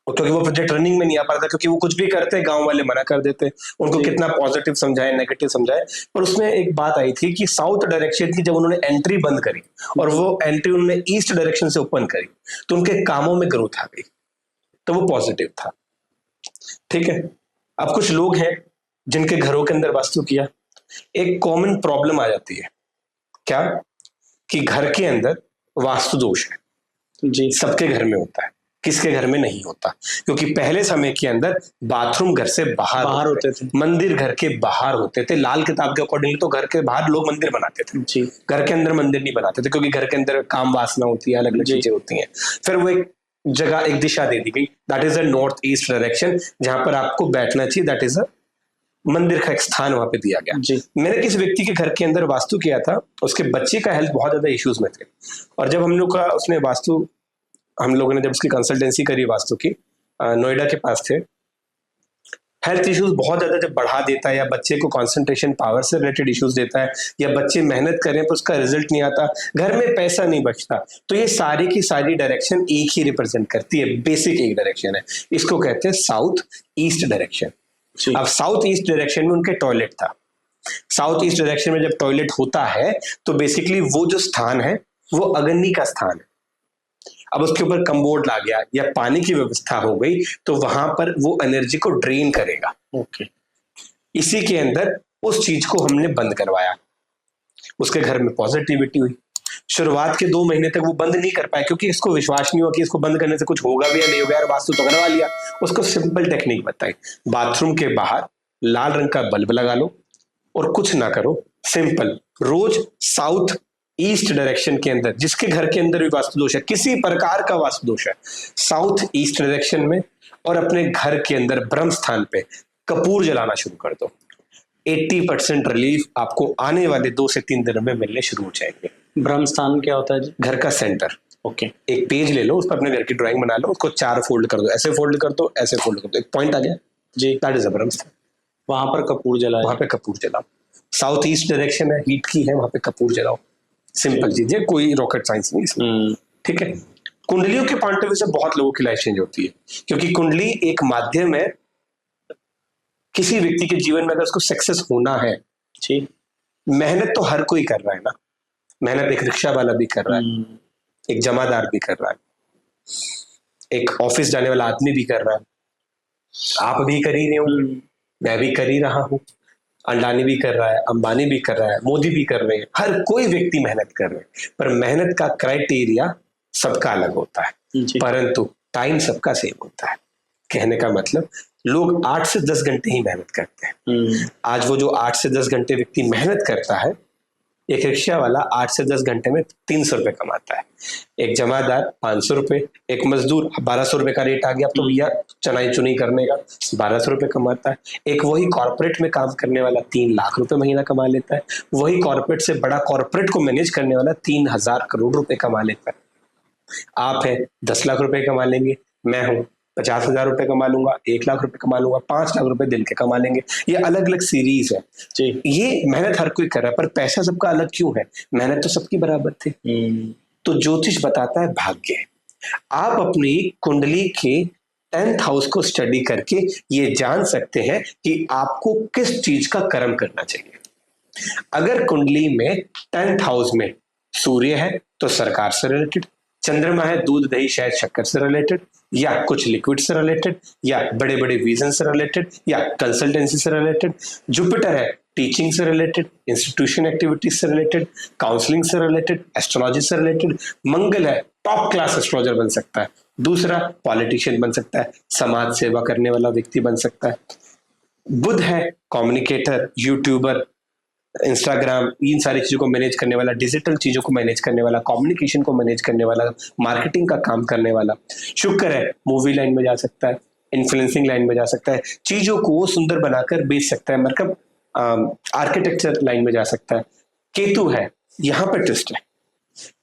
क्योंकि वो प्रोजेक्ट रनिंग में नहीं आ पा रहा था, क्योंकि वो कुछ भी करते गांव वाले मना कर देते, उनको कितना पॉजिटिव समझाए नेगेटिव समझाए। पर उसमें एक बात आई थी कि साउथ डायरेक्शन की जब उन्होंने एंट्री बंद करी और वो एंट्री उन्होंने ईस्ट डायरेक्शन से ओपन करी, तो उनके कामों में ग्रोथ आ गई, तो वो पॉजिटिव था, ठीक है। अब कुछ लोग हैं जिनके घरों के अंदर वास्तु किया, एक कॉमन प्रॉब्लम आ जाती है, क्या कि घर के अंदर वास्तु दोष है जी, सबके घर में होता है, किसके घर में नहीं होता, क्योंकि पहले समय के अंदर बाथरूम घर से बाहर होते थे, मंदिर घर के बाहर होते थे। लाल किताब के अकॉर्डिंग तो घर के बाहर लोग मंदिर बनाते थे जी, घर के अंदर मंदिर नहीं बनाते थे, क्योंकि घर के अंदर काम वासना होती है, अलग अलग चीजें होती हैं। फिर वो एक जगह, एक दिशा दे दी गई, that is a north east direction, जहां पर आपको बैठना चाहिए, दैट इज अ मंदिर का एक स्थान वहां पे दिया गया जी। मैंने किसी व्यक्ति के घर के अंदर वास्तु किया था, उसके बच्चे का हेल्थ बहुत ज्यादा इश्यूज में थे, और जब हम लोग का उसने वास्तु, हम लोगों ने जब उसकी कंसल्टेंसी करी वास्तु की, नोएडा के पास थे, हेल्थ इश्यूज बहुत ज्यादा जब बढ़ा देता है, या बच्चे को कंसंट्रेशन पावर से रिलेटेड इश्यूज देता है, या बच्चे मेहनत करें पर उसका रिजल्ट नहीं आता, घर में पैसा नहीं बचता, तो ये सारी की सारी डायरेक्शन एक ही रिप्रेजेंट करती है, बेसिक एक डायरेक्शन है, इसको कहते हैं साउथ ईस्ट डायरेक्शन। अब साउथ ईस्ट डायरेक्शन में उनके टॉयलेट था, साउथ ईस्ट डायरेक्शन में जब टॉयलेट होता है तो बेसिकली वो जो स्थान है वो अग्नि का स्थान है। अब उसके ऊपर कम्बोर्ड ला गया या पानी की व्यवस्था हो गई, तो वहां पर वो एनर्जी को ड्रेन करेगा। ओके, इसी के अंदर उस चीज को हमने बंद करवाया, उसके घर में पॉजिटिविटी हुई। शुरुआत के 2 महीने तक वो बंद नहीं कर पाए क्योंकि इसको विश्वास नहीं हुआ कि इसको बंद करने से कुछ होगा भी या नहीं होगा, यार वास्तु तो करवा लिया। उसको सिंपल टेक्निक बताई, बाथरूम के बाहर लाल रंग का बल्ब लगा लो और कुछ ना करो, सिंपल रोज साउथ ईस्ट डायरेक्शन के अंदर, जिसके घर के अंदर भी वास्तु दोष है, किसी प्रकार का वास्तु दोष है, साउथ ईस्ट डायरेक्शन में और अपने घर के अंदर ब्रह्म स्थान पे कपूर जलाना शुरू कर दो। 80% रिलीफ आपको आने वाले 2 से 3 दिनों में मिलने शुरू हो जाएंगे। ब्रह्म स्थान क्या होता है जी? घर का सेंटर। ओके। एक पेज ले लो, उस पर अपने घर की ड्राइंग बना लो, उसको 4 फोल्ड कर दो, ऐसे फोल्ड कर दो, ऐसे फोल्ड कर दो, एक पॉइंट आ गया जी, दैट इज अ ब्रह्म स्थान। वहां पर कपूर जलाए, वहां पे कपूर जलाओ। साउथ ईस्ट डायरेक्शन है, हीट की है, वहां पे कपूर जलाओ। सिंपल चीज है, कोई रॉकेट साइंस नहीं इसमें, ठीक है। कुंडलियों के पॉइंट ऑफ व्यू से बहुत लोगों की लाइफ चेंज होती है, क्योंकि कुंडली एक माध्यम है किसी व्यक्ति के जीवन में अगर उसको सक्सेस होना है। जी। मेहनत तो हर कोई कर रहा है ना, मेहनत एक रिक्शा वाला भी कर रहा है, एक जमादार भी कर रहा है, एक ऑफिस जाने वाला आदमी भी कर रहा है, आप भी कर ही रहे हो, मैं भी कर ही रहा हूँ, अंडानी भी कर रहा है, अंबानी भी कर रहा है, मोदी भी कर रहे हैं, हर कोई व्यक्ति मेहनत कर रहे हैं। पर मेहनत का क्राइटेरिया सबका अलग होता है, परंतु टाइम सबका सेम होता है। कहने का मतलब लोग 8 से 10 घंटे ही मेहनत करते हैं। आज वो जो 8 से 10 घंटे व्यक्ति मेहनत करता है, एक रिक्शा वाला 8 से 10 घंटे में 300 रुपए कमाता है, एक जमादार 500 रुपए, एक मजदूर 1200 रुपए का रेट आ गया, अब तो भैया चनाई चुनी करने का 1200 रुपए कमाता है, एक वही कॉर्पोरेट में काम करने वाला 3 लाख रुपए महीना कमा लेता है, वही कॉर्पोरेट से बड़ा कॉर्पोरेट को मैनेज करने वाला 3000 करोड़ रुपए कमा लेता है। आप है 10 लाख रुपए कमा लेंगे, मैं हूं 50,000 रुपए कमा लूंगा, 1 लाख रुपए कमा लूंगा, 5 लाख रुपए दिन के कमा लेंगे। ये अलग अलग सीरीज है जी। ये मेहनत हर कोई कर रहा है, पर पैसा सबका अलग क्यों है? मेहनत तो सबकी बराबर थी। तो ज्योतिष बताता है भाग्य। आप अपनी कुंडली के 10th हाउस को स्टडी करके ये जान सकते हैं कि आपको किस चीज का कर्म करना चाहिए। अगर कुंडली में 10th हाउस में सूर्य है तो सरकार से रिलेटेड, चंद्रमा है दूध दही शहद शक्कर से रिलेटेड, या कुछ लिक्विड से रिलेटेड, या बड़े बड़े विजन से रिलेटेड, या कंसल्टेंसी से रिलेटेड, जुपिटर है टीचिंग से रिलेटेड, इंस्टीट्यूशन एक्टिविटीज से रिलेटेड, काउंसलिंग से रिलेटेड, एस्ट्रोलॉजी से रिलेटेड, मंगल है टॉप क्लास एस्ट्रोलॉजर बन सकता है, दूसरा पॉलिटिशियन बन सकता है, समाज सेवा करने वाला व्यक्ति बन सकता है, बुध है कम्युनिकेटर, यूट्यूबर, इंस्टाग्राम, इन सारी चीजों को मैनेज करने वाला, डिजिटल चीजों को मैनेज करने वाला, कम्युनिकेशन को मैनेज करने वाला, मार्केटिंग का काम करने वाला, शुक्र है मूवी लाइन में जा सकता है, इन्फ्लुएंसिंग लाइन में जा सकता है, चीजों को सुंदर बनाकर बेच सकता है, मतलब आर्किटेक्चर लाइन में जा सकता है। केतु है, यहां पर ट्विस्ट है,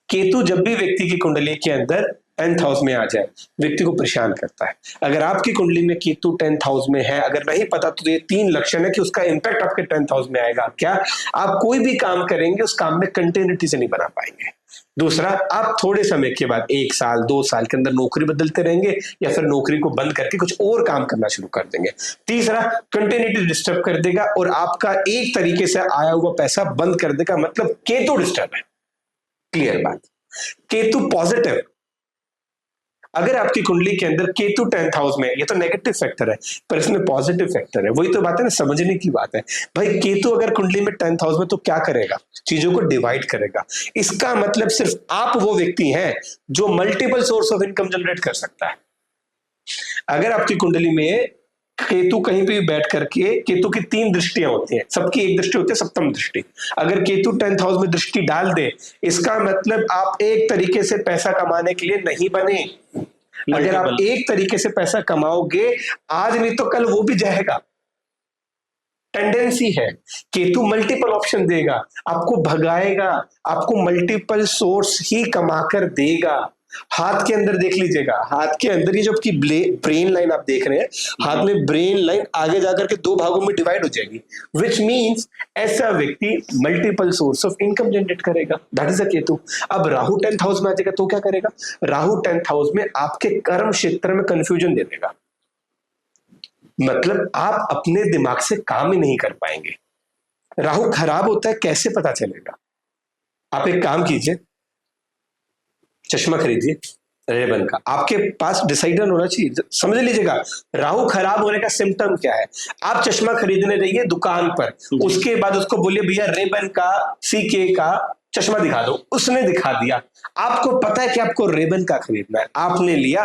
केतु जब भी व्यक्ति की कुंडली के अंदर 10th हाउस में आ जाए व्यक्ति को परेशान करता है। अगर आपकी कुंडली में केतु 10th हाउस में है, अगर नहीं पता तो ये 3 लक्षण है कि उसका इंपैक्ट आपके 10th हाउस में आएगा। क्या? आप कोई भी काम करेंगे उस काम में कंटिन्यूटी से नहीं बना पाएंगे। दूसरा, आप थोड़े समय के बाद 1 साल 2 साल के अंदर नौकरी बदलते रहेंगे या फिर नौकरी को बंद करके कुछ और काम करना शुरू कर देंगे। तीसरा, कंटिन्यूटी डिस्टर्ब कर देगा और आपका एक तरीके से आया हुआ पैसा बंद कर देगा, मतलब केतु डिस्टर्ब है। क्लियर बात। केतु पॉजिटिव, अगर आपकी कुंडली के अंदर केतु 10th हाउस में, ये तो नेगेटिव फैक्टर है पर इसमें पॉजिटिव फैक्टर है। वही तो बात है ना, समझने की बात है भाई। केतु अगर कुंडली में 10th हाउस में तो क्या करेगा? चीजों को डिवाइड करेगा। इसका मतलब सिर्फ आप वो व्यक्ति हैं जो multiple source of income generate कर सकता है। अगर आपकी कुंडली में केतु कहीं पे भी बैठ करके, केतु की 3 दृष्टियां होती हैं, सबकी एक दृष्टि होती है सप्तम दृष्टि। अगर केतु 10th हाउस में दृष्टि डाल दे, इसका मतलब आप एक तरीके से पैसा कमाने के लिए नहीं बने। अगर आप एक तरीके से पैसा कमाओगे, आज नहीं तो कल वो भी जाएगा। टेंडेंसी है, केतु मल्टीपल ऑप्शन देगा, आपको भगाएगा, आपको मल्टीपल सोर्स ही कमाकर देगा। हाथ के अंदर देख लीजिएगा, हाथ के अंदर ये जो आपकी ब्रेन लाइन आप देख रहे हैं, हाथ में ब्रेन लाइन आगे जाकर के 2 भागों में डिवाइड हो जाएगी, विच मीन्स ऐसा व्यक्ति multiple source of income generate करेगा। That is a Ketu. अब राहु 10th हाउस में आ जाएगा तो क्या करेगा? राहु 10th हाउस में आपके कर्म क्षेत्र में कंफ्यूजन दे देगा, मतलब आप अपने दिमाग से काम ही नहीं कर पाएंगे। राहु खराब होता है, कैसे पता चलेगा? आप एक काम कीजिए, चश्मा खरीदिए रेबन का, आपके पास डिसाइडर होना चाहिए। समझ लीजिएगा राहु खराब होने का सिम्टम क्या है। आप चश्मा खरीदने जाइए दुकान पर, उसके बाद उसको बोलिए भैया रेबन का CK का चश्मा दिखा दो, उसने दिखा दिया। आपको पता है कि आपको रेबन का खरीदना है, आपने लिया,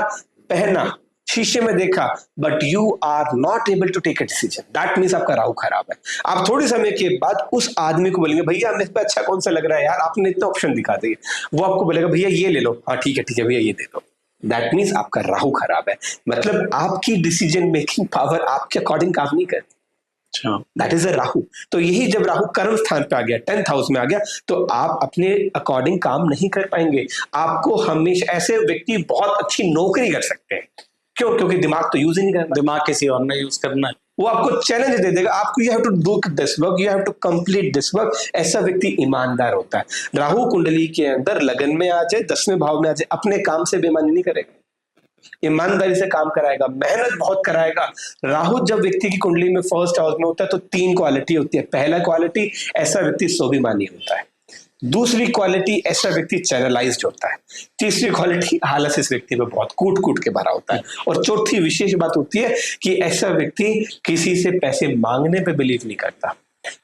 पहना, शीशे में देखा, but you are not able to take a decision, that means आपका राहु खराब है। आप थोड़ी समय के बाद उस आदमी को बोलेंगे भैया मेरे पे अच्छा कौन सा लग रहा है यार, आपने इतने ऑप्शन दिखा दिए, वो आपको बोलेगा भैया ये ले लो, हाँ ठीक है भैया ये दे दो। दैट मीन्स आपका राहु खराब है, मतलब आपकी डिसीजन मेकिंग पावर आपके अकॉर्डिंग काम नहीं करती। दैट इज अ राहु। तो यही जब राहु कर्म स्थान पे आ गया, 10th हाउस में आ गया, तो आप अपने अकॉर्डिंग काम नहीं कर पाएंगे। आपको हमेशा, ऐसे व्यक्ति बहुत अच्छी नौकरी कर सकते हैं, क्यों? क्योंकि दिमाग तो यूज ही नहीं करना, दिमाग किसी और ने यूज करना है। वो आपको चैलेंज दे देगा, आपको you have to do this work, you have to complete this work. ऐसा व्यक्ति ईमानदार होता है। राहु कुंडली के अंदर लगन में आ जाए, 10वें भाव में आ जाए, अपने काम से बेईमानी नहीं करेगा, ईमानदारी से काम कराएगा, मेहनत बहुत कराएगा। राहु जब व्यक्ति की कुंडली में फर्स्ट हाउस में होता है तो 3 क्वालिटी होती है। पहला क्वालिटी, ऐसा व्यक्ति स्वाभिमानी होता है। दूसरी क्वालिटी, ऐसा व्यक्ति चैनलाइज्ड होता है। तीसरी क्वालिटी, आलस इस व्यक्ति में बहुत कूट कूट के भरा होता है। और चौथी विशेष बात होती है कि ऐसा व्यक्ति किसी से पैसे मांगने पे बिलीव नहीं करता,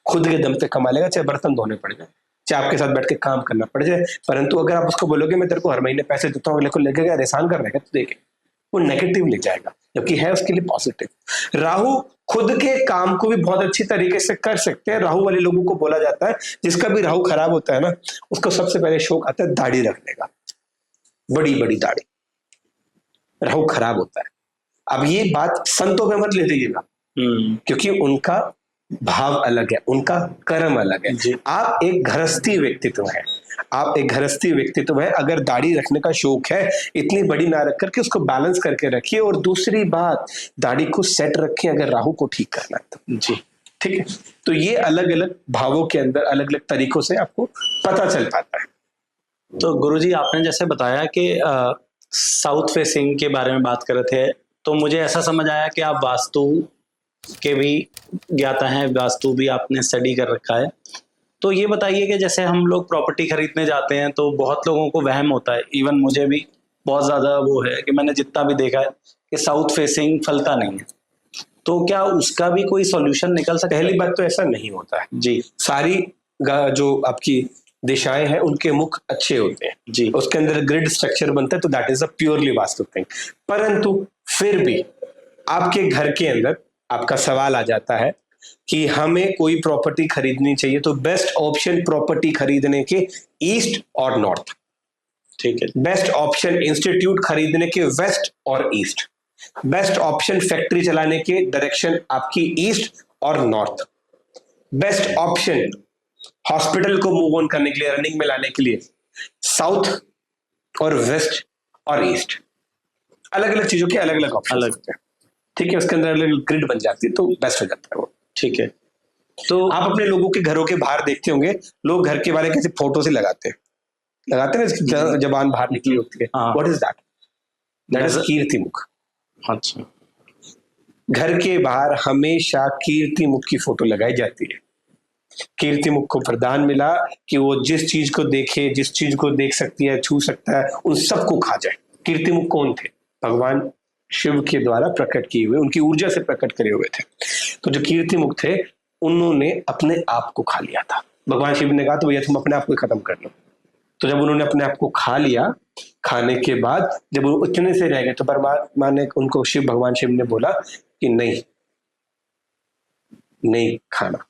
खुद के दम पे कमा लेगा, चाहे बर्तन धोने पड़ जाए, चाहे आपके साथ बैठ के काम करना पड़ जाए। परंतु अगर आप उसको बोलोगे मैं तेरे को हर महीने पैसे देता हूँ, लेकिन लगेगा एहसान कर रहा है, तो देखे वो नेगेटिव ले जाएगा, जबकि है उसके लिए पॉजिटिव। राहु खुद के काम को भी बहुत अच्छी तरीके से कर सकते हैं। राहु वाले लोगों को बोला जाता है, जिसका भी राहु खराब होता है ना, उसको सबसे पहले शौक आता है दाढ़ी रखने का, बड़ी बड़ी दाढ़ी। राहु खराब होता है। अब ये बात संतों में मत ले जाइएगा, क्योंकि उनका भाव अलग है, उनका कर्म अलग है। आप एक गृहस्थी व्यक्तित्व है, आप एक गृहस्थी व्यक्तित्व है। अगर दाढ़ी रखने का शौक है, इतनी बड़ी ना रख करके उसको बैलेंस करके रखिए। और दूसरी बात, दाढ़ी को सेट रखिए अगर राहु को ठीक करना है तो। जी ठीक है। तो ये अलग अलग भावों के अंदर अलग अलग तरीकों से आपको पता चल पाता है। तो गुरुजी आपने जैसे बताया कि साउथ फेसिंग के बारे में बात कर रहे थे, तो मुझे ऐसा समझ आया कि आप वास्तु के भी ज्ञाता हैं, वास्तु भी आपने स्टडी कर रखा है। तो ये बताइए कि जैसे हम लोग प्रॉपर्टी खरीदने जाते हैं तो बहुत लोगों को वहम होता है, इवन मुझे भी बहुत ज़्यादा वो है कि मैंने जितना भी देखा है कि साउथ फेसिंग फलता नहीं है। तो क्या उसका भी कोई सॉल्यूशन निकल सकता है? पहली बात तो ऐसा नहीं होता है जी। सारी जो आपकी दिशाएं हैं उनके मुख अच्छे होते हैं जी, उसके अंदर ग्रिड स्ट्रक्चर बनता है, तो that is a purely vastu thing. परंतु फिर भी आपके घर के अंदर आपका सवाल आ जाता है कि हमें कोई प्रॉपर्टी खरीदनी चाहिए, तो बेस्ट ऑप्शन प्रॉपर्टी खरीदने के ईस्ट और नॉर्थ, ठीक है। बेस्ट ऑप्शन इंस्टीट्यूट खरीदने के वेस्ट और ईस्ट, बेस्ट ऑप्शन फैक्ट्री चलाने के डायरेक्शन आपकी ईस्ट और नॉर्थ, बेस्ट ऑप्शन हॉस्पिटल को मूव ऑन करने के लिए, रनिंग में लाने के लिए साउथ और वेस्ट और ईस्ट। अलग अलग चीजों के अलग अलग ऑप्शन होते हैं, ठीक है। उसके अंदर अलग अलग ग्रिड बन जाती है, तो बेस्ट हो जाता है वो, ठीक है। तो आप अपने लोगों के घरों के बाहर देखते होंगे, लोग घर के बारे कैसे फोटो से लगाते हैं ना, जबान बाहर निकली होती है। What is that? That is कीर्ति मुख। अच्छा, घर के बाहर हमेशा कीर्ति मुख की फोटो लगाई जाती है। कीर्ति मुख को वरदान मिला कि वो जिस चीज को देखे, जिस चीज को देख सकती है, छू सकता है, उन सबको खा जाए। कीर्ति मुख कौन थे? भगवान शिव के द्वारा प्रकट किए हुए, उनकी ऊर्जा से प्रकट करे हुए थे। तो जो कीर्ति मुख थे उन्होंने अपने आप को खा लिया था। भगवान शिव ने कहा तो भैया तुम अपने आप को खत्म कर लो। तो जब उन्होंने अपने आप को खा लिया, खाने के बाद जब वो इतने से रह गए, तो परमात्मा ने उनको, भगवान शिव ने बोला कि नहीं नहीं खाना।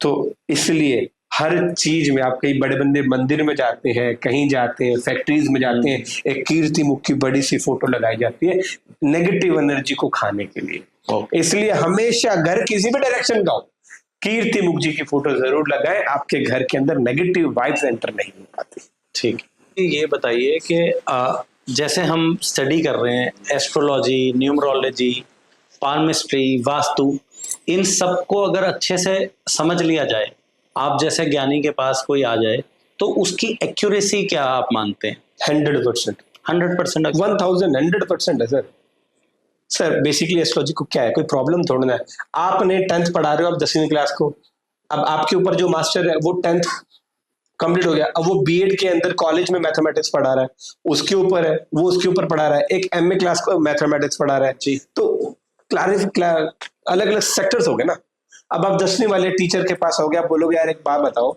तो इसलिए हर चीज में, आप कई बड़े बंदे मंदिर में जाते हैं, कहीं जाते हैं, फैक्ट्रीज में जाते हैं, एक कीर्ति मुख की बड़ी सी फोटो लगाई जाती है नेगेटिव एनर्जी को खाने के लिए। इसलिए हमेशा घर किसी भी डायरेक्शन का हो, कीर्ति मुख जी की फोटो जरूर लगाएं, आपके घर के अंदर नेगेटिव वाइब्स एंटर नहीं हो पाती। ठीक। ये बताइए कि जैसे हम स्टडी कर रहे हैं एस्ट्रोलॉजी, न्यूमरोलॉजी, पाल्मिस्ट्री, वास्तु, इन सबको अगर अच्छे से समझ लिया जाए, आप जैसे ज्ञानी के पास कोई आ जाए, तो उसकी एक्यूरेसी क्या आप मानते हैं? 100%, 100%, 100% है सर। बेसिकली एस्ट्रोलॉजी को क्या है, कोई प्रॉब्लम थोड़ा है। आपने 10th पढ़ा रहे हो, आप 10वीं क्लास को, अब आपके ऊपर जो मास्टर है वो 10th कंप्लीट हो गया, अब वो बीएड के अंदर कॉलेज में मैथमेटिक्स पढ़ा रहा है, उसके ऊपर है, वो उसके ऊपर पढ़ा रहा है, एक एमए क्लास को मैथमेटिक्स पढ़ा रहा है जी। तो अलग अलग सेक्टर्स हो गए ना। अब आप 10वीं वाले टीचर के पास हो गए, आप बोलोगे यार एक बात बताओ,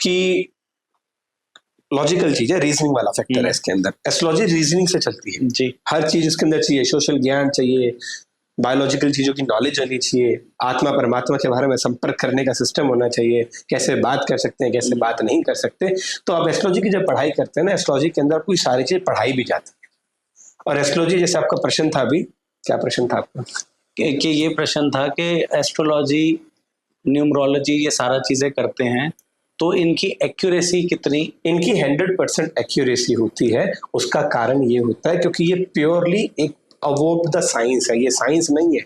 कि लॉजिकल चीज है, रीजनिंग वाला फैक्टर है इसके अंदर। एस्ट्रोलॉजी रीजनिंग से चलती है जी, हर चीज उसके अंदर चाहिए, सोशल ज्ञान चाहिए, बायोलॉजिकल चीजों की नॉलेज होनी चाहिए, आत्मा परमात्मा के बारे में संपर्क करने का सिस्टम होना चाहिए, कैसे बात कर सकते हैं, कैसे बात नहीं कर सकते। तो आप एस्ट्रोलॉजी की जब पढ़ाई करते हैं ना, एस्ट्रोलॉजी के अंदर कोई सारी चीज पढ़ाई भी जाती है। और एस्ट्रोलॉजी, जैसे आपका प्रश्न था अभी, क्या प्रश्न था आपका? कि ये प्रश्न था कि एस्ट्रोलॉजी, न्यूमरोलॉजी, ये सारा चीजें करते हैं, तो इनकी एक्यूरेसी कितनी? इनकी 100% एक्यूरेसी होती है। उसका कारण ये होता है क्योंकि ये प्योरली एक अवॉफ द साइंस है, ये साइंस नहीं है।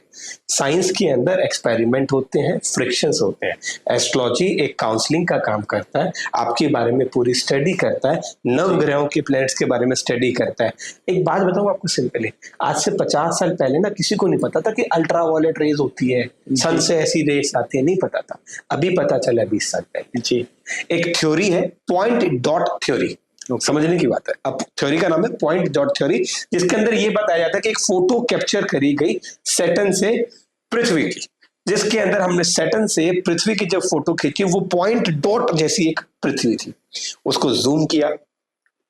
साइंस के अंदर एक्सपेरिमेंट होते हैं, फ्रिक्शंस होते हैं। एस्ट्रोलॉजी एक काउंसलिंग का काम करता है, आपके बारे में पूरी स्टडी करता है, नव ग्रहों के प्लैनेट्स के बारे में स्टडी करता है। एक बात बताऊं आपको सिंपली, आज से 50 साल पहले ना किसी को नहीं पता था कि अल्ट्रावायलेट रेज होती है, सन से ऐसी रेस आती है, नहीं पता था। अभी पता चला 20 साल पहले। जी, एक थ्योरी है पॉइंट डॉट थ्योरी, समझने की बात है। अब थ्योरी का नाम है पॉइंट डॉट थ्योरी, जिसके अंदर ये बताया जाता है कि एक फोटो कैप्चर करी गई सैटर्न से पृथ्वी की, जिसके अंदर हमने सैटर्न से पृथ्वी की जब फोटो खींची, वो पॉइंट डॉट जैसी एक पृथ्वी थी। उसको जूम किया,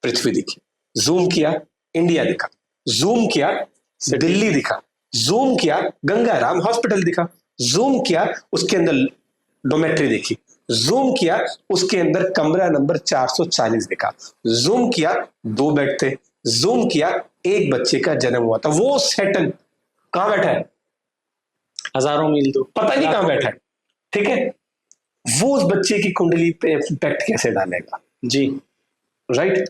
पृथ्वी दिखी, जूम किया, इंडिया दिखा, जूम किया, दिल्ली दिखा, जूम किया, गंगाराम हॉस्पिटल दिखा, जूम किया, उसके अंदर डोमेट्री देखी, जूम किया, उसके अंदर कमरा नंबर 440 दिखा, जूम किया, 2 बेड थे, जूम किया, एक बच्चे का जन्म हुआ था। वो सैटर्न कहां बैठा है? हजारों मील दूर, पता नहीं कहां बैठा है, ठीक है। वो उस बच्चे की कुंडली पे इम्पैक्ट कैसे डालेगा? जी, राइट।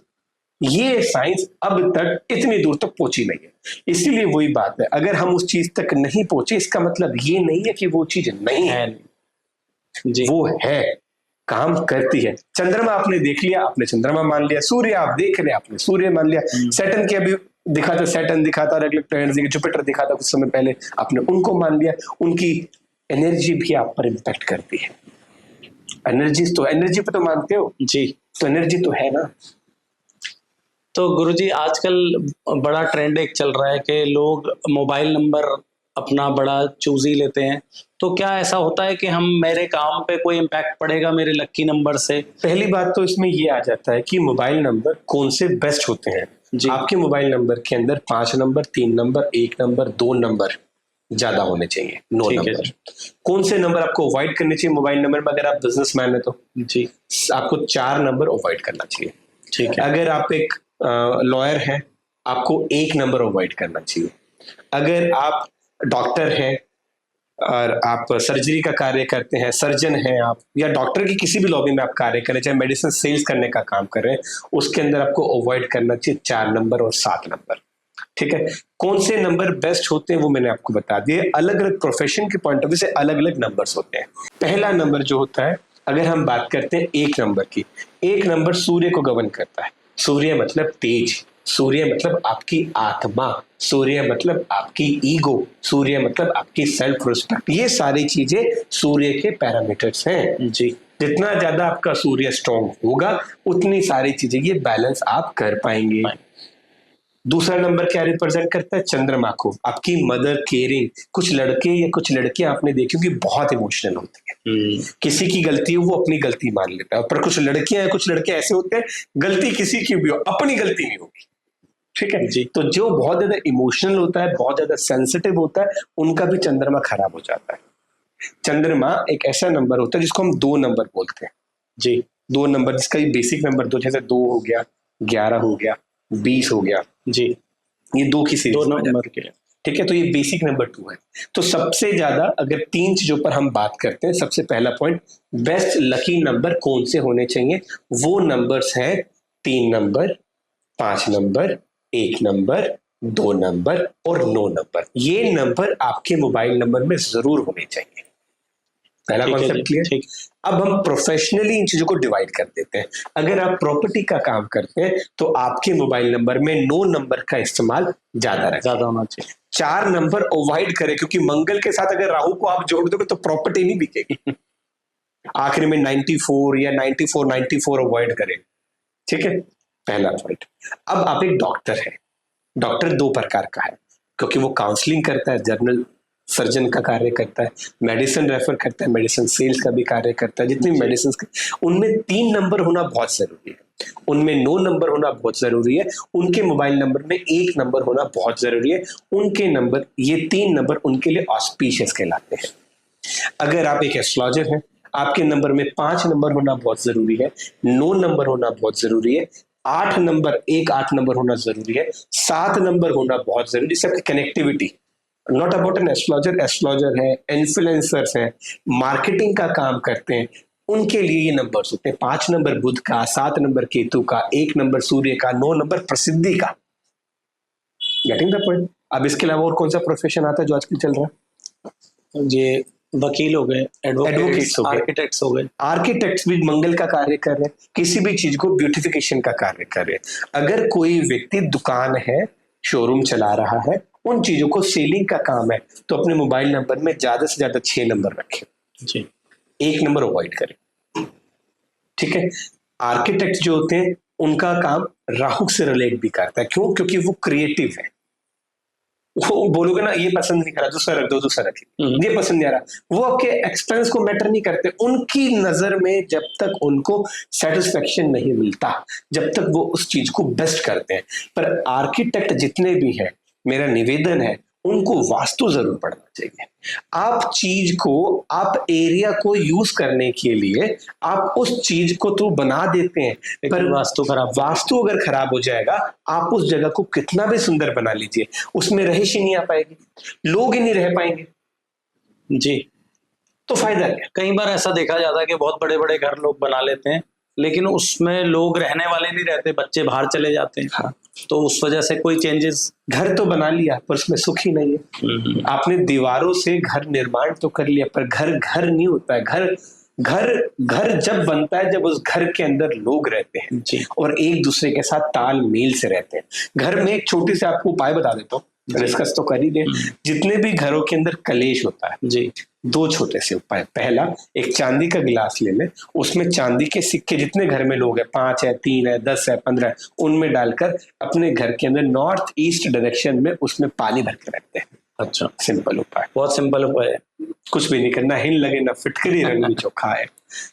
ये साइंस अब तक इतनी दूर तक पहुंची नहीं है। इसीलिए वही बात है, अगर हम उस चीज तक नहीं पहुंचे, इसका मतलब ये नहीं है कि वो चीज नहीं है। जी, वो है, काम करती है। चंद्रमा आपने देख लिया, आपने चंद्रमा मान लिया। सूर्य आप देख रहे, आपने सूर्य मान लिया। सैटर्न के अभी दिखा था, सैटर्न दिखा था, अगले प्लैनेट्स दिखे, जुपिटर दिखा था कुछ समय पहले, आपने उनको मान लिया। उनकी एनर्जी भी आप पर इम्पैक्ट करती है। एनर्जी तो, एनर्जी पे तो मानते हो जी। तो एनर्जी तो है ना। तो गुरुजी, आजकल बड़ा ट्रेंड एक चल रहा है कि लोग मोबाइल नंबर अपना बड़ा चूजी लेते हैं, तो क्या ऐसा होता है कि हम, मेरे काम पे कोई इम्पैक्ट पड़ेगा मेरे लक्की नंबर से? पहली बात तो इसमें ये आ जाता है कि मोबाइल नंबर कौन से बेस्ट होते हैं। जी, आपके मोबाइल नंबर के अंदर 5 नंबर, 3 नंबर, 1 नंबर, 2 नंबर ज्यादा होने चाहिए, 9 ठीक है नंबर। जी। कौन से नंबर आपको अवॉइड करने चाहिए मोबाइल नंबर में? अगर आप बिजनेसमैन है तो जी, आपको 4 नंबर अवॉइड करना चाहिए। ठीक है। अगर आप एक लॉयर हैं, आपको 1 नंबर अवॉइड करना चाहिए। अगर आप डॉक्टर हैं और आप सर्जरी का कार्य करते हैं, सर्जन हैं आप, या डॉक्टर की किसी भी लॉबी में आप कार्य करें, चाहे मेडिसिन सेल्स करने का काम कर रहे हैं, उसके अंदर आपको अवॉइड करना चाहिए 4 नंबर और 7 नंबर। ठीक है। कौन से नंबर बेस्ट होते हैं वो मैंने आपको बता दिए। अलग अलग प्रोफेशन के पॉइंट ऑफ व्यू से अलग अलग नंबर्स होते हैं। पहला नंबर जो होता है, अगर हम बात करते हैं 1 नंबर की, 1 नंबर सूर्य को गवर्न करता है। सूर्य मतलब तेज, सूर्य मतलब आपकी आत्मा, सूर्य मतलब आपकी ईगो, सूर्य मतलब आपकी सेल्फ रिस्पेक्ट। ये सारी चीजें सूर्य के पैरामीटर्स हैं। जी, जितना ज्यादा आपका सूर्य स्ट्रांग होगा, उतनी सारी चीजें ये बैलेंस आप कर पाएंगे। दूसरा नंबर क्या रिप्रेजेंट करता है? चंद्रमा को, आपकी मदर केयरिंग। कुछ लड़के या कुछ लड़कियां आपने देखी कि बहुत इमोशनल होती है, किसी की गलती हो वो अपनी गलती मान लेता है। पर कुछ लड़कियां या कुछ लड़के ऐसे होते हैं, गलती किसी की भी हो, अपनी गलती नहीं होगी। ठीक है जी, तो जो बहुत ज्यादा इमोशनल होता है, बहुत ज्यादा सेंसिटिव होता है, उनका भी चंद्रमा खराब हो जाता है। चंद्रमा एक ऐसा नंबर होता है जिसको हम 2 नंबर बोलते हैं। जी, 2 नंबर, जिसका ये बेसिक नंबर 2, जैसे 2 हो गया, 11 हो गया, 20 हो गया, जी, ये 2 की सीरीज 2 में आ जाती है। नंबर के। ठीक है, तो ये बेसिक नंबर 2 है। तो सबसे ज्यादा अगर 3 चीजों पर हम बात करते हैं, सबसे पहला पॉइंट, बेस्ट लकी नंबर कौन से होने चाहिए? वो नंबर्स हैं 3 नंबर, 5 नंबर, 1 नंबर, 2 नंबर और 9 नंबर। ये नंबर आपके मोबाइल नंबर में जरूर होने चाहिए। पहला ठीक है कॉन्सेप्ट जी, क्लियर। ठीक। अब हम प्रोफेशनली इन चीजों को डिवाइड कर देते हैं। अगर आप प्रॉपर्टी का काम करते हैं तो आपके मोबाइल नंबर में 9 नंबर का इस्तेमाल ज्यादा रखें, ज्यादा होना चाहिए। 4 नंबर अवॉइड करें, क्योंकि मंगल के साथ अगर राहु को आप जोड़ दोगे तो प्रॉपर्टी नहीं बिकेगी। आखिर में 94 या 94 अवॉइड करें। ठीक है, पहला पॉइंट। अब आप एक डॉक्टर है, डॉक्टर 2 प्रकार का है, क्योंकि वो काउंसलिंग करता है, जनरल सर्जन का कार्य करता है, मेडिसिन रेफर करता है, मेडिसिन सेल्स का भी कार्य करता है। जितनी मेडिसिन, उनमें 3 नंबर होना बहुत जरूरी है, उनमें 9 नंबर होना बहुत जरूरी है, उनके मोबाइल नंबर में 1 नंबर होना बहुत जरूरी है। उनके नंबर, ये 3 नंबर उनके लिए ऑस्पिशियस कहलाते हैं। अगर आप एक एस्ट्रोलॉजर हैं, आपके नंबर में 5 नंबर होना बहुत जरूरी है, 9 नंबर होना बहुत जरूरी है, 8 नंबर होना जरूरी है, 7 नंबर होना बहुत जरूरी है। सबकी connectivity, not about an astrologer, astrologer है, इन्फ्लुएंसर्स हैं, मार्केटिंग का काम करते हैं, उनके लिए ये नंबर होते हैं। 5 नंबर बुध का, 7 नंबर केतु का, 1 नंबर सूर्य का, 9 नंबर प्रसिद्धि का। Getting the point? अब इसके अलावा और कौन सा प्रोफेशन आता है जो आजकल चल रहा है? ये वकील हो गए, एडवोकेट्स हो गए, आर्किटेक्ट्स हो गए। आर्किटेक्ट्स भी मंगल का कार्य कर रहे हैं, किसी भी चीज को ब्यूटिफिकेशन का कार्य कर रहे हैं। अगर कोई व्यक्ति दुकान है, शोरूम चला रहा है, उन चीजों को सेलिंग का काम है, तो अपने मोबाइल नंबर में ज्यादा से ज्यादा 6 नंबर रखें जी, 1 नंबर अवॉइड करें। ठीक है। आर्किटेक्ट जो होते हैं उनका काम राहु से रिलेट भी करता है। क्यों? क्योंकि वो क्रिएटिव है। वो बोलोगे ना ये पसंद नहीं करा, दूसरा रख दो, दूसरा रखिए, ये पसंद नहीं आ रहा, वो आपके एक्सपेंस को मैटर नहीं करते। उनकी नजर में जब तक उनको सेटिस्फेक्शन नहीं मिलता, जब तक वो उस चीज को बेस्ट करते हैं। पर आर्किटेक्ट जितने भी हैं, मेरा निवेदन है उनको वास्तु जरूर पढ़ना चाहिए। आप चीज को, आप एरिया को यूज करने के लिए आप उस चीज को तो बना देते हैं, पर वास्तु अगर खराब हो जाएगा, आप उस जगह को कितना भी सुंदर बना लीजिए, उसमें रहिश ही नहीं आ पाएगी, लोग ही नहीं रह पाएंगे जी। तो फायदा क्या? कई बार ऐसा देखा जाता है कि बहुत बड़े बड़े घर लोग बना लेते हैं, लेकिन उसमें लोग रहने वाले नहीं रहते, बच्चे बाहर चले जाते हैं। हाँ। तो उस वजह से कोई चेंजेस। घर तो बना लिया पर उसमें सुख ही नहीं है। आपने दीवारों से घर निर्माण तो कर लिया, पर घर घर नहीं होता है। घर जब बनता है जब उस घर के अंदर लोग रहते हैं जी, और एक दूसरे के साथ तालमेल से रहते हैं। घर में एक छोटी सी आपको उपाय बता देता हूँ, डिस्कस तो कर ही दे। जितने भी घरों के अंदर कलेश होता है जी, 2 छोटे से उपाय। पहला, एक चांदी का गिलास ले ले, उसमें चांदी के सिक्के जितने घर में लोग हैं, 5 है, 3 है, 10 है, 15 है, उनमें डालकर अपने घर के अंदर नॉर्थ ईस्ट डायरेक्शन में उसमें पानी भर के रखते हैं। अच्छा, सिंपल उपाय, बहुत सिंपल उपाय है। कुछ भी नहीं करना, हिल लगे ना फिटकरी, रंग भी चोखा है।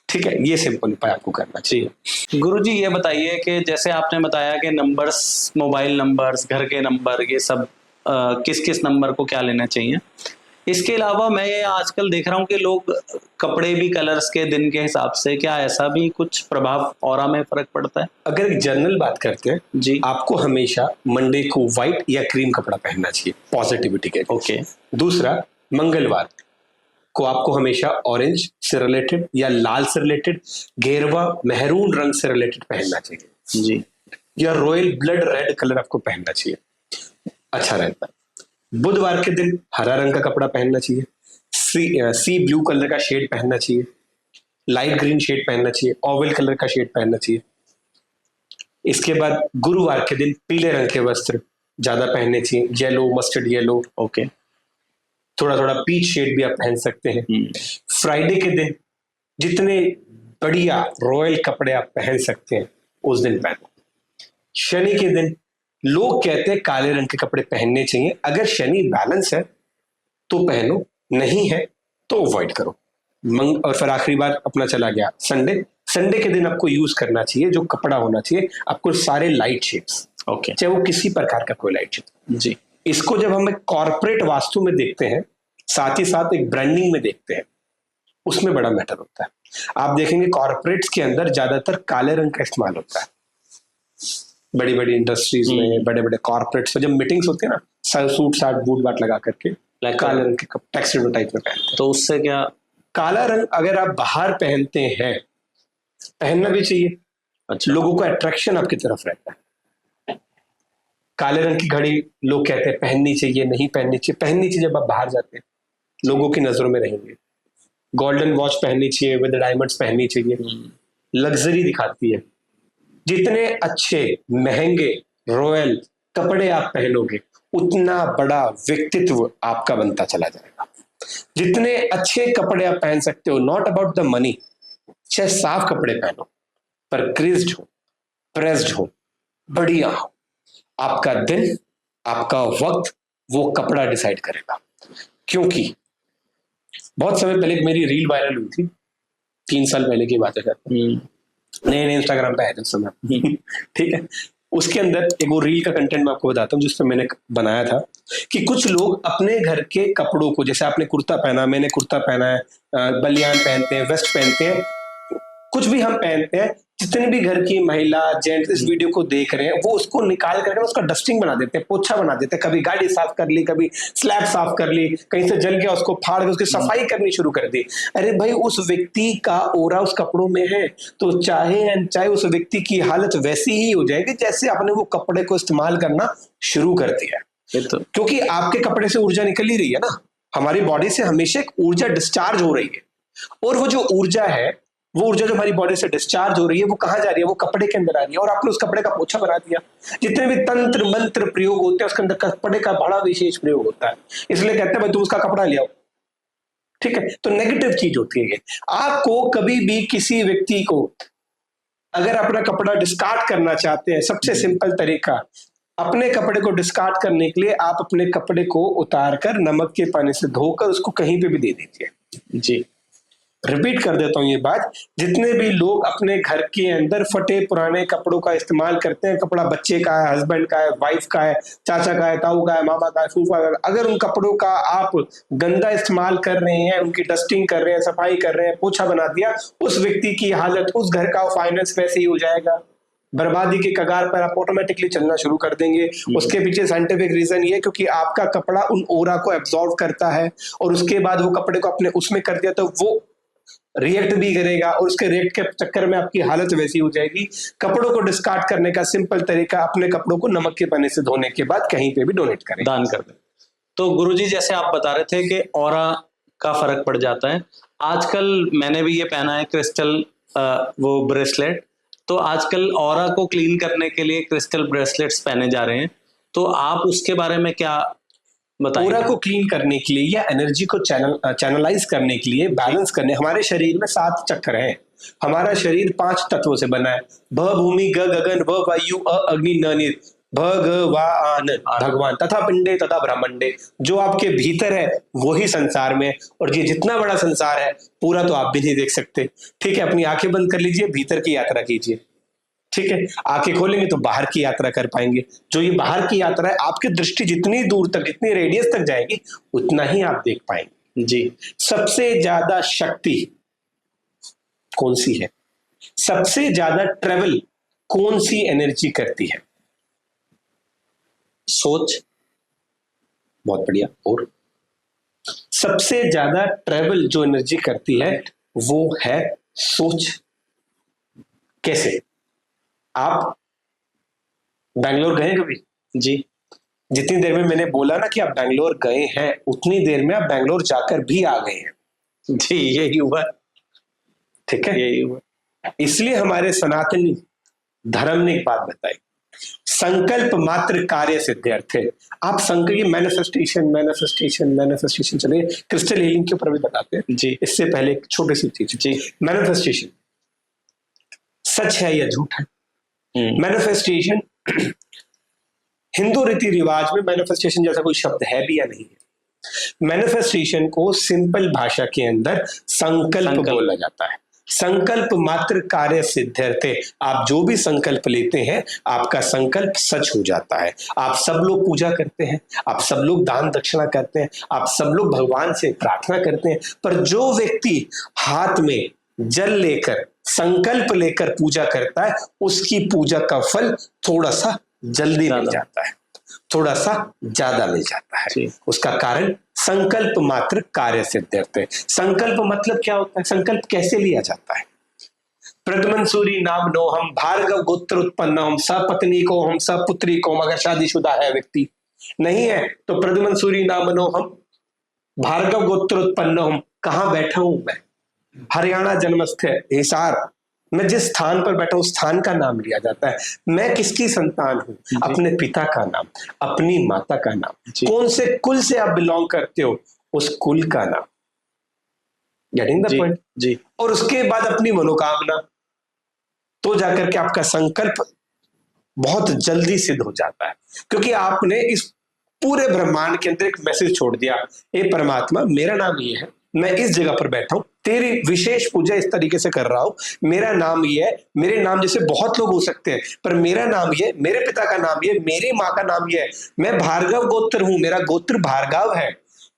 ठीक है, ये सिंपल उपाय आपको करना चाहिए। गुरुजी ये बताइए कि जैसे आपने बताया कि नंबर्स, मोबाइल नंबर्स, घर के नंबर, ये सब किस किस नंबर को क्या लेना चाहिए, इसके अलावा मैं ये आजकल देख रहा हूँ कि लोग कपड़े भी कलर्स के दिन के हिसाब से, क्या ऐसा भी कुछ प्रभाव ऑरा में फर्क पड़ता है? अगर एक जनरल बात करते हैं जी, आपको हमेशा मंडे को व्हाइट या क्रीम कपड़ा पहनना चाहिए पॉजिटिविटी के। ओके। दूसरा, मंगलवार को आपको हमेशा ऑरेंज से रिलेटेड या लाल से रिलेटेड, गेरुआ मेहरून रंग से रिलेटेड पहनना चाहिए जी, या रॉयल ब्लड रेड कलर आपको पहनना चाहिए, अच्छा रहता है। बुधवार के दिन हरा रंग का कपड़ा पहनना चाहिए, सी ब्लू कलर का शेड पहनना चाहिए, लाइट ग्रीन शेड पहनना चाहिए, ऑवल कलर का शेड पहनना चाहिए। इसके बाद गुरुवार के दिन पीले रंग के वस्त्र ज्यादा पहनने चाहिए, येलो, मस्टर्ड येलो, ओके, थोड़ा थोड़ा पीच शेड भी आप पहन सकते हैं। फ्राइडे के दिन जितने बढ़िया रॉयल कपड़े आप पहन सकते हैं उस दिन पहनो। शनि के दिन लोग कहते हैं काले रंग के कपड़े पहनने चाहिए, अगर शनि बैलेंस है तो पहनो, नहीं है तो अवॉइड करो। और फिर आखिरी बार अपना चला गया संडे। संडे के दिन आपको यूज करना चाहिए, जो कपड़ा होना चाहिए आपको, सारे लाइट शेड्स, ओके, चाहे वो किसी प्रकार का कोई लाइट शेड। जी, इसको जब हम एक कॉर्पोरेट वास्तु में देखते हैं, साथ ही साथ एक ब्रांडिंग में देखते हैं, उसमें बड़ा मैटर होता है। आप देखेंगे कॉर्पोरेट्स के अंदर ज्यादातर काले रंग का इस्तेमाल होता है। बड़ी बड़ी इंडस्ट्रीज में, बड़े बड़े कॉर्पोरेट्स में जब मीटिंग्स होती है ना, सूट साट बूट बाट लगा करके काले रंग के टैक्सी टाइप में पहनते हैं। तो उससे क्या? काला रंग अगर आप बाहर पहनते हैं, पहनना भी चाहिए। अच्छा, लोगों को अट्रैक्शन आपकी तरफ रहता है। काले रंग की घड़ी लोग कहते हैं पहननी चाहिए, नहीं पहननी चाहिए। पहननी चाहिए जब आप बाहर जाते हैं, लोगों की नजरों में रहेंगे। गोल्डन वॉच पहननी चाहिए, विद डायमंड्स पहननी चाहिए, लग्जरी दिखाती है। जितने अच्छे महंगे रॉयल कपड़े आप पहनोगे, उतना बड़ा व्यक्तित्व आपका बनता चला जाएगा। जितने अच्छे कपड़े आप पहन सकते हो, नॉट अबाउट द मनी, चाहे साफ कपड़े पहनो पर क्रिज्ड हो, प्रेस्ड हो, बढ़िया हो, आपका दिन, आपका वक्त वो कपड़ा डिसाइड करेगा। क्योंकि बहुत समय पहले एक मेरी रील वायरल हुई थी, 3 साल पहले की बात है, नए नए इंस्टाग्राम पे आए थे उस समय। ठीक है, उसके अंदर एक वो रील का कंटेंट मैं आपको बताता हूँ जिसपे मैंने बनाया था कि कुछ लोग अपने घर के कपड़ों को, जैसे आपने कुर्ता पहना, मैंने कुर्ता पहना है, बनियान पहनते हैं, वेस्ट पहनते हैं, कुछ भी हम पहनते हैं, जितने भी घर की महिला जेंट्स इस वीडियो को देख रहे हैं वो उसको निकाल करके उसका डस्टिंग बना देते हैं, पोछा बना देते हैं, कभी गाड़ी साफ कर ली, कभी स्लैब साफ कर ली, कहीं से जल गया उसको फाड़ के उसकी सफाई करनी शुरू कर दी। अरे भाई, उस व्यक्ति का ओरा उस कपड़ों में है, तो चाहे अनचाहे उस व्यक्ति की हालत वैसी ही हो जाएगी जैसे आपने वो कपड़े को इस्तेमाल करना शुरू कर दिया। तो क्योंकि आपके कपड़े से ऊर्जा निकल ही रही है ना, हमारी बॉडी से हमेशा एक ऊर्जा डिस्चार्ज हो रही है, और वो जो ऊर्जा है, वो ऊर्जा जो हमारी बॉडी से डिस्चार्ज हो रही है वो कहाँ जा रही है, वो कपड़े के अंदर आ रही है, और आपने उस कपड़े का पोछा बना दिया। जितने भी तंत्र मंत्र प्रयोग होते हैं उसके अंदर कपड़े का बड़ा विशेष प्रयोग होता है, इसलिए कहते हैं भाई तुम उसका कपड़ा ले आओ। ठीक है, तो नेगेटिव चीज होती है। आपको कभी भी किसी व्यक्ति को अगर अपना कपड़ा डिस्कार्ड करना चाहते हैं, सबसे सिंपल तरीका, अपने कपड़े को डिस्कार्ड करने के लिए आप अपने कपड़े को उतार कर नमक के पानी से धोकर उसको कहीं पे भी दे दीजिए। जी, रिपीट कर देता हूं ये बात, जितने भी लोग अपने घर के अंदर फटे पुराने कपड़ों का इस्तेमाल करते हैं, कपड़ा बच्चे का है, हस्बैंड का है, वाइफ का है, चाचा का है, ताऊ का है, मामा का है, फूफा का है, अगर उन कपड़ों का आप गंदा इस्तेमाल कर रहे हैं, उनकी डस्टिंग कर रहे हैं, सफाई कर रहे हैं, पोछा बना दिया, उस व्यक्ति की हालत, उस घर का फाइनेंस वैसे ही हो जाएगा, बर्बादी के कगार पर आप ऑटोमेटिकली चलना शुरू कर देंगे। उसके पीछे साइंटिफिक रीजन ये है क्योंकि आपका कपड़ा उन ओरा को एब्जॉर्ब करता है, और उसके बाद वो कपड़े को अपने उसमें कर दिया तो वो रिएक्ट भी करेगा, और उसके रिएक्ट के चक्कर में आपकी हालत वैसी हो जाएगी। कपड़ों को डिस्कार्ड करने का सिंपल तरीका, अपने कपड़ों को नमक के पानी से धोने के बाद कहीं पे भी डोनेट करें, दान कर दें। तो गुरुजी, जैसे आप बता रहे थे कि ऑरा का फर्क पड़ जाता है, आजकल मैंने भी ये पहना है क्रिस्टल वो ब्रेसलेट, तो आजकल ऑरा को क्लीन करने के लिए क्रिस्टल ब्रेसलेट्स पहने जा रहे हैं, तो आप उसके बारे में क्या ओरा को क्लीन करने के लिए या एनर्जी को चैनलाइज करने के लिए, बैलेंस करने, हमारे शरीर में 7 चक्र हैं। हमारा शरीर 5 तत्वों से बना है, भ भूमि ग गगन व वायु अग्नि न नीर, भगवान भगवान तथा पिंडे तथा ब्रह्मंडे। जो आपके भीतर है वही संसार में, और ये जितना बड़ा संसार है पूरा तो आप भी नहीं देख सकते। ठीक है, अपनी आंखें बंद कर लीजिए, भीतर की यात्रा कीजिए। ठीक है, आंखें खोलेंगे तो बाहर की यात्रा कर पाएंगे। जो ये बाहर की यात्रा है, आपकी दृष्टि जितनी दूर तक, जितनी रेडियस तक जाएगी उतना ही आप देख पाएंगे। जी, सबसे ज्यादा शक्ति कौन सी है, सबसे ज्यादा ट्रेवल कौन सी एनर्जी करती है? सोच। बहुत बढ़िया। और सबसे ज्यादा ट्रेवल जो एनर्जी करती है वो है सोच। कैसे? आप बैंगलोर गए कभी? जी, जितनी देर में मैंने बोला ना कि आप बैंगलोर गए हैं, उतनी देर में आप बैंगलोर जाकर भी आ गए हैं। जी, यही हुआ। ठीक है, यही हुआ। इसलिए हमारे सनातनी धर्म ने एक बात बताई, संकल्प मात्र कार्य सिद्ध्यर्थ है। आप संकल्प, मैनिफेस्टेशन मैनिफेस्टेशन मैनिफेस्टेशन, चलिए क्रिस्टल हीलिंग के ऊपर भी बताते हैं जी। इससे पहले एक छोटी सी चीज जी, मैनिफेस्टेशन सच है या झूठ है? मैनिफेस्टेशन हिंदू रीति रिवाज में मैनिफेस्टेशन जैसा कोई शब्द है भी या नहीं है? मैनिफेस्टेशन को सिंपल भाषा के अंदर संकल्प बोला जाता है। संकल्प मात्र कार्य सिद्ध्यर्थे। आप जो भी संकल्प लेते हैं आपका संकल्प सच हो जाता है। आप सब लोग पूजा करते हैं, आप सब लोग दान दक्षिणा करते हैं, आप सब लोग भगवान से प्रार्थना करते हैं, पर जो व्यक्ति हाथ में जल लेकर संकल्प लेकर पूजा करता है उसकी पूजा का फल थोड़ा सा जल्दी मिल जाता है, थोड़ा सा ज्यादा मिल जाता है। उसका कारण संकल्प मात्र कार्य सिद्ध्यर्थ है। संकल्प मतलब क्या होता है? संकल्प कैसे लिया जाता है? प्रद्युम्न सूरी नाम नो हम भार्गव गोत्र उत्पन्न हम सपत्नी को हम सपुत्री को, अगर शादीशुदा है व्यक्ति, नहीं है तो प्रद्युम्न सूरी नाम नो हम भार्गव गोत्र उत्पन्न हम। कहां बैठा हूं मैं? हरियाणा जन्मस्थ है हिसार। मैं जिस स्थान पर बैठा उस स्थान का नाम लिया जाता है। मैं किसकी संतान हूं? अपने पिता का नाम, अपनी माता का नाम, कौन से कुल से आप बिलोंग करते हो उस कुल का नाम। गेटिंग द पॉइंट जी। और उसके बाद अपनी मनोकामना, तो जाकर के आपका संकल्प बहुत जल्दी सिद्ध हो जाता है, क्योंकि आपने इस पूरे ब्रह्मांड के अंदर एक मैसेज छोड़ दिया, हे परमात्मा मेरा नाम ये है, मैं इस जगह पर बैठा हूं, तेरी विशेष पूजा इस तरीके से कर रहा हूं, मेरा नाम ये है, मेरे नाम जैसे बहुत लोग हो सकते हैं पर मेरा नाम ये, मेरे पिता का नाम ये, मेरी माँ का नाम ये है, मैं भार्गव गोत्र हूं, मेरा गोत्र भार्गव है,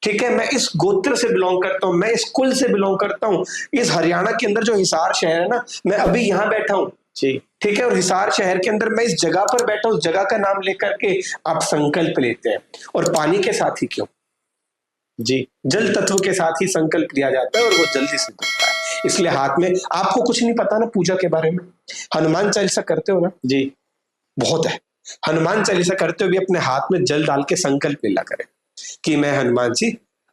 ठीक है, मैं इस गोत्र से बिलोंग करता हूं, मैं इस कुल से बिलोंग करता हूं, इस हरियाणा के अंदर जो हिसार शहर है ना, मैं अभी यहाँ बैठा हूं जी, ठीक है, और हिसार शहर के अंदर मैं इस जगह पर बैठा हूं, उस जगह का नाम लेकर के आप संकल्प लेते हैं। और पानी के साथ ही क्यों जी, जल तत्व के साथ ही संकल्प लिया जाता है और वो जल्दी सिद्ध होता है। इसलिए हाथ में, आपको कुछ नहीं पता ना पूजा के बारे में, हनुमान चालीसा करते हो ना जी, बहुत है, हनुमान चालीसा करते हुए अपने हाथ में जल डाल के संकल्प लेला करें कि मैं हनुमान जी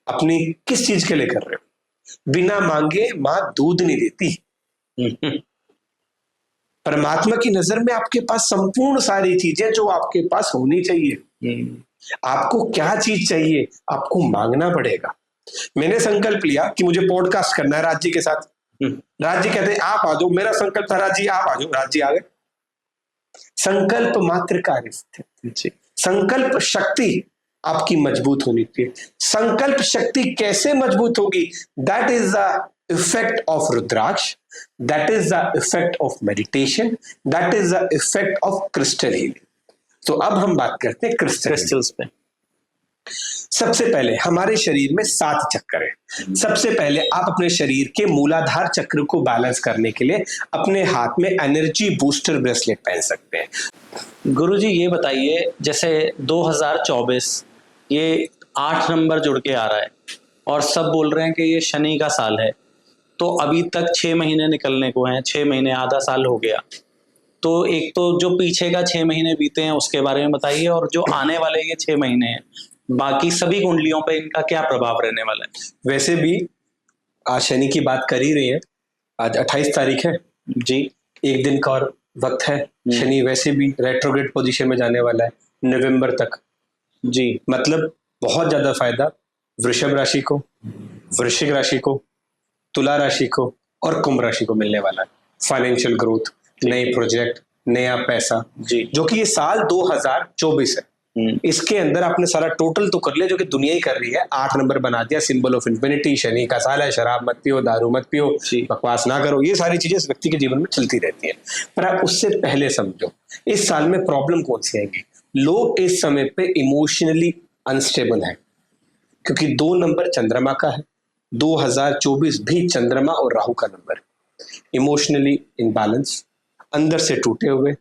अपनी किस चीज के लिए कर रहे हो, बिना मांगे मां दूध नहीं देती। परमात्मा की नजर में आपके पास संपूर्ण सारी चीजें जो आपके पास होनी चाहिए। आपको क्या चीज चाहिए, आपको मांगना पड़ेगा। मैंने संकल्प लिया कि मुझे पॉडकास्ट करना है राज जी के साथ, राज जी कहते हैं आप आ जाओ, मेरा संकल्प था राज जी आप आ जाओ, राज जी आ गए। संकल्प मात्र कार्य, संकल्प शक्ति आपकी मजबूत होनी चाहिए। संकल्प शक्ति कैसे मजबूत होगी, that is the effect of rudraksha, that is the effect of meditation, that is the effect of crystal healing. तो अब हम बात करते हैं क्रिस्टल्स पे। सबसे पहले हमारे शरीर में 7 चक्र है। सबसे पहले आप अपने शरीर के मूलाधार चक्र को बैलेंस करने के लिए अपने हाथ में एनर्जी बूस्टर ब्रेसलेट पहन सकते हैं। गुरुजी ये बताइए, जैसे 2024 ये 8 नंबर जुड़ के आ रहा है और सब बोल रहे हैं कि ये शनि का साल है, तो अभी तक 6 महीने निकलने को हैं, 6 महीने आधा साल हो गया, तो एक तो जो पीछे का 6 महीने बीते हैं उसके बारे में बताइए, और जो आने वाले ये 6 महीने हैं बाकी सभी कुंडलियों पे इनका क्या प्रभाव रहने वाला है। वैसे भी आज शनि की बात कर ही रही है, आज 28 तारीख है जी, एक दिन का और वक्त है। शनि वैसे भी रेट्रोग्रेड पोजीशन में जाने वाला है नवंबर तक जी, मतलब बहुत ज्यादा फायदा वृषभ राशि को, वृश्चिक राशि को, तुला राशि को और कुंभ राशि को मिलने वाला है। फाइनेंशियल ग्रोथ, नए प्रोजेक्ट, नया पैसा जी, जो कि ये साल 2024 है। इसके अंदर आपने सारा टोटल तो कर लिया जो कि दुनिया ही कर रही है, 8 नंबर बना दिया, सिंबल ऑफ इन्फिनिटी, शनि का साल है, शराब मत पियो, दारू मत पियो, बकवास ना करो, ये सारी चीजें इस व्यक्ति के जीवन में चलती रहती है। पर आप उससे पहले समझो इस साल में प्रॉब्लम कौन सी आएंगी। लोग इस समय पे इमोशनली अनस्टेबल है क्योंकि 2 नंबर चंद्रमा का है, 2024 भी चंद्रमा और राहु का नंबर, इमोशनली इनबैलेंस, अंदर से टूटे हुए,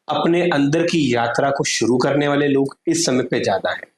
अपने अंदर की यात्रा को शुरू करने वाले लोग इस समय पे ज्यादा है।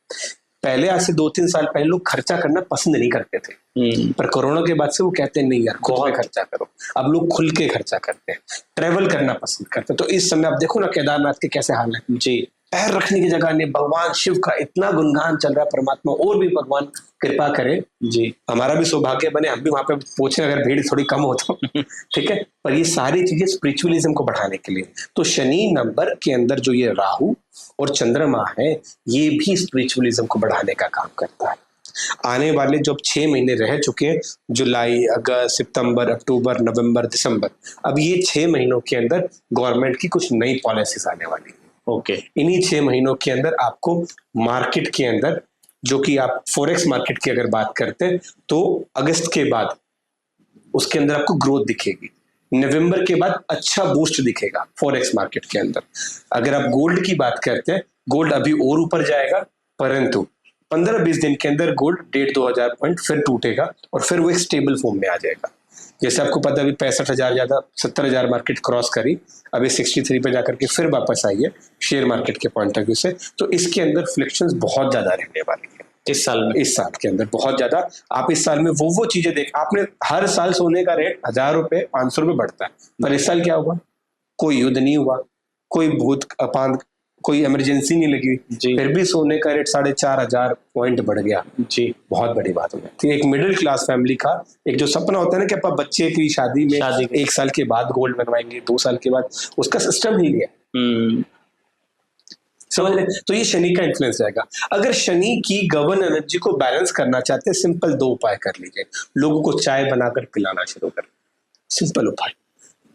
पहले आज से 2-3 साल पहले लोग खर्चा करना पसंद नहीं करते थे, पर कोरोना के बाद से वो कहते हैं नहीं यार खुद में खर्चा करो। अब लोग खुल के खर्चा करते हैं, ट्रेवल करना पसंद करते हैं। तो इस समय आप देखो ना केदारनाथ के कैसे हाल है जी, पैर रखने की जगह नहीं, भगवान शिव का इतना गुणगान चल रहा है, परमात्मा और भी भगवान कृपा करे जी, हमारा भी सौभाग्य बने, हम भी वहां पे पहुंचे अगर भीड़ थोड़ी कम हो तो ठीक है। पर ये सारी चीजें स्पिरिचुअलिज्म को बढ़ाने के लिए। तो शनि नंबर के अंदर जो ये राहु और चंद्रमा है ये भी स्पिरिचुअलिज्म को बढ़ाने का काम करता है। आने वाले जो 6 महीने रह चुके हैं, जुलाई, अगस्त, सितंबर, अक्टूबर, नवंबर, दिसंबर, अब ये 6 महीनों के अंदर गवर्नमेंट की कुछ नई पॉलिसीज आने वाली है। ओके, इन्हीं 6 महीनों के अंदर आपको मार्केट के अंदर, जो कि आप फॉरेक्स मार्केट की अगर बात करते हैं तो अगस्त के बाद उसके अंदर आपको ग्रोथ दिखेगी, नवंबर के बाद अच्छा बूस्ट दिखेगा फॉरेक्स मार्केट के अंदर। अगर आप गोल्ड की बात करते हैं, गोल्ड अभी और ऊपर जाएगा, परंतु 15-20 दिन के अंदर गोल्ड 1,500-2,000 पॉइंट फिर टूटेगा और फिर वो एक स्टेबल फॉर्म में आ जाएगा। जैसे आपको पता है अभी 65,000 ज्यादा 70,000 मार्केट क्रॉस करी, अभी 63 पे जाकर के फिर वापस आई है शेयर मार्केट के पॉइंट ऑफ व्यू से। तो इसके अंदर फ्लिक्शंस बहुत ज्यादा रहने वाली है इस साल में, इस साल के अंदर बहुत ज्यादा। आप इस साल में वो चीजें देख, आपने हर साल सोने का रेट 1,000 रुपए 500 रुपए बढ़ता है, पर इस साल क्या हुआ, कोई युद्ध नहीं हुआ, कोई भूत अपान, कोई इमरजेंसी नहीं लगी, फिर भी सोने का रेट 4,500 पॉइंट बढ़ गया जी, बहुत बड़ी बात हो गई। तो एक मिडिल क्लास फैमिली का एक जो सपना होता है ना कि आप बच्चे की शादी में 1 साल के बाद गोल्ड बनवाएंगे, 2 साल के बाद, उसका सिस्टम ही लिया, समझ रहे। तो ये शनि का इन्फ्लुएंस रहेगा। अगर शनि की गवर्न एनर्जी को बैलेंस करना चाहते हैं, सिंपल 2 उपाय कर लीजिए। लोगों को चाय बनाकर पिलाना शुरू कर, सिंपल उपाय।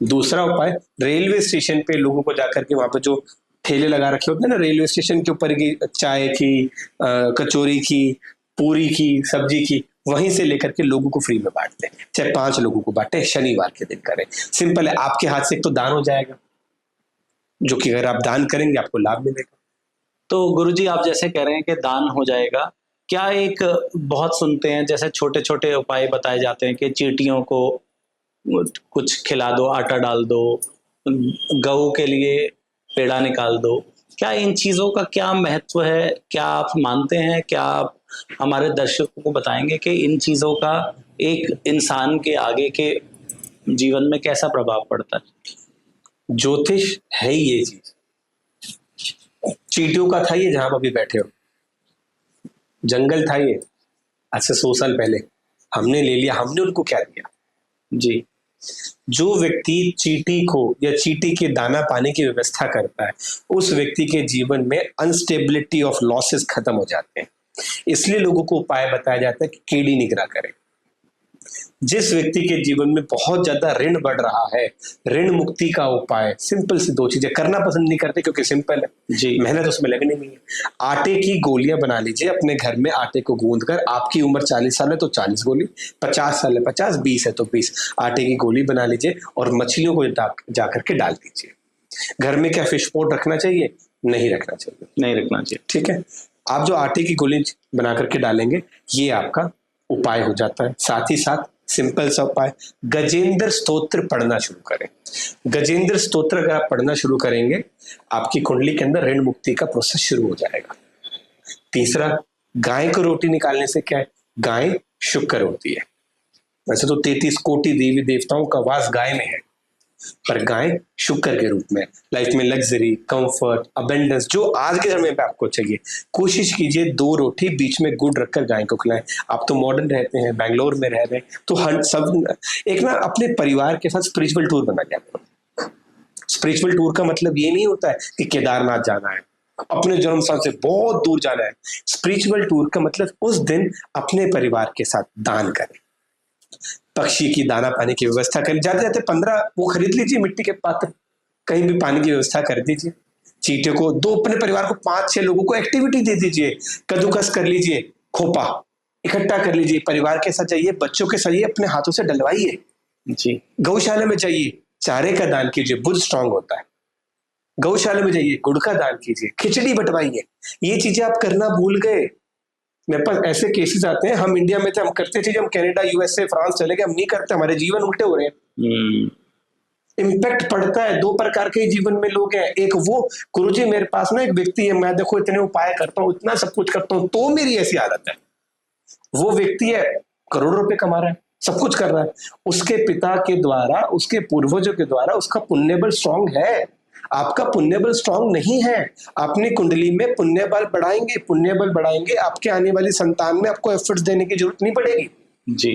दूसरा उपाय, रेलवे स्टेशन पे लोगों को जाकर के वहां पे जो ठेले लगा रखे होते हैं ना रेलवे स्टेशन के ऊपर की, चाय की, कचौरी की, पूरी की, सब्जी की, वहीं से लेकर के लोगों को फ्री में बांटते हैं। चाहे 5 लोगों को बांटे, शनिवार के दिन करें। सिंपल है, आपके हाथ से एक तो दान हो जाएगा, जो कि अगर आप दान करेंगे आपको लाभ मिलेगा। तो गुरुजी आप जैसे कह रहे हैं कि दान हो जाएगा, क्या एक बहुत सुनते हैं जैसे छोटे छोटे उपाय बताए जाते हैं कि चींटियों को कुछ खिला दो, आटा डाल दो, गऊ के लिए पेड़ा निकाल दो, क्या इन चीजों का क्या महत्व है? क्या आप मानते हैं? क्या आप हमारे दर्शकों को बताएंगे कि इन चीजों का एक इंसान के आगे के जीवन में कैसा प्रभाव पड़ता है? ज्योतिष है ही ये चीज। चींटियों का था ये, जहां आप अभी बैठे हो, जंगल था ये आज से 100 साल पहले, हमने ले लिया। हमने उनको क्या दिया? जी। जो व्यक्ति चींटी को या चींटी के दाना पाने की व्यवस्था करता है, उस व्यक्ति के जीवन में अनस्टेबिलिटी ऑफ लॉसेस खत्म हो जाते हैं। इसलिए लोगों को उपाय बताया जाता है कि कीड़ी निग्रह करें। जिस व्यक्ति के जीवन में बहुत ज्यादा ऋण बढ़ रहा है, ऋण मुक्ति का उपाय सिंपल सी 2 चीजें करना पसंद नहीं करते क्योंकि सिंपल है जी। मेहनत उसमें लगनी नहीं है। आटे की गोलियां बना लीजिए अपने घर में, आटे को गूंद कर, आपकी उम्र 40 साल है तो 40 गोली, 50 साल है 50, 20 है तो 20 आटे की गोली बना लीजिए और मछलियों को जाकर के डाल दीजिए। घर में क्या फिश पॉट रखना चाहिए? नहीं रखना चाहिए, नहीं रखना चाहिए। ठीक है। आप जो आटे की गोली बना करके डालेंगे, ये आपका उपाय हो जाता है। साथ ही साथ सिंपल सा उपाय, गजेंद्र स्तोत्र पढ़ना शुरू करें। गजेंद्र स्तोत्र अगर आप पढ़ना शुरू करेंगे, आपकी कुंडली के अंदर ऋण मुक्ति का प्रोसेस शुरू हो जाएगा। तीसरा, गाय को रोटी निकालने से क्या है? गाय शुक्र होती है। वैसे तो 33 कोटि देवी देवताओं का वास गाय में है, पर गाय शुक्र के रूप में लाइफ में लग्जरी, कंफर्ट, अबेंडेंस जो आज के समय पे आपको चाहिए, कोशिश कीजिए 2 रोटी बीच में गुड़ रखकर गाय को खिलाएं। आप तो मॉडर्न रहते हैं, बैंगलोर में रह रहे हैं, तो हर सब एक ना अपने परिवार के साथ स्पिरिचुअल टूर बना के। स्पिरिचुअल टूर का मतलब ये नहीं होता है कि केदारनाथ जाना है, अपने जन्म स्थान से बहुत दूर जाना है। स्पिरिचुअल टूर का मतलब उस दिन अपने परिवार के साथ दान करें, पक्षी की दाना पानी की व्यवस्था करें। जाते जाते 15 वो खरीद लीजिए मिट्टी के पात्र, कहीं भी पानी की व्यवस्था कर दीजिए। चींटियों को 2, अपने परिवार को 5-6 लोगों को एक्टिविटी दे दीजिए, कद्दूकस कर लीजिए, खोपा इकट्ठा कर लीजिए, परिवार के साथ जाइए, बच्चों के साथ जाइए, अपने हाथों से डलवाइए जी। गौशाला में जाइए, चारे का दान कीजिए, बुध स्ट्रांग होता है। गौशाला में जाइए, गुड़ का दान कीजिए, खिचड़ी बंटवाइए। ये चीजें आप करना भूल गए। मेरे पास ऐसे केसेस आते हैं, हम इंडिया में थे, हम करते थे, जब हम कनाडा, यूएसए, फ्रांस चले गए, हम नहीं करते, हमारे जीवन उल्टे हो रहे हैं। इम्पैक्ट पड़ता है। 2 प्रकार के जीवन में लोग हैं। एक वो, गुरुजी मेरे पास ना एक व्यक्ति है, मैं देखो इतने उपाय करता हूँ, इतना सब कुछ करता हूँ, तो मेरी ऐसी हालत है। वो व्यक्ति है, करोड़ों रुपए कमा रहा है, सब कुछ कर रहा है, उसके पिता के द्वारा, उसके पूर्वजों के द्वारा उसका पुण्य बल स्ट्रांग है। आपका पुण्य बल स्ट्रांग नहीं है। अपनी कुंडली में पुण्य बल बढ़ाएंगे, पुण्य बल बढ़ाएंगे, आपके आने वाली संतान में आपको एफर्ट्स देने की जरूरत नहीं पड़ेगी। जी।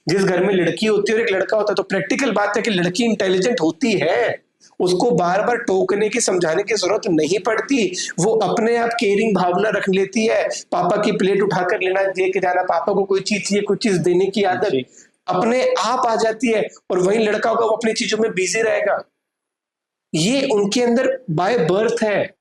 जिस घर में लड़की होती है और एक लड़का होता है, तो प्रैक्टिकल बात है कि लड़की इंटेलिजेंट होती है, उसको बार बार टोकने की, समझाने की जरूरत नहीं पड़ती। वो अपने आप केयरिंग भावना रख लेती है। पापा की प्लेट उठाकर लेना, दे के जाना, पापा को कोई चीज चाहिए, कोई चीज देने की आदत अपने आप आ जाती है। और वही लड़का होगा, वो अपनी चीजों में बिजी रहेगा। ये उनके अंदर बाय बर्थ है,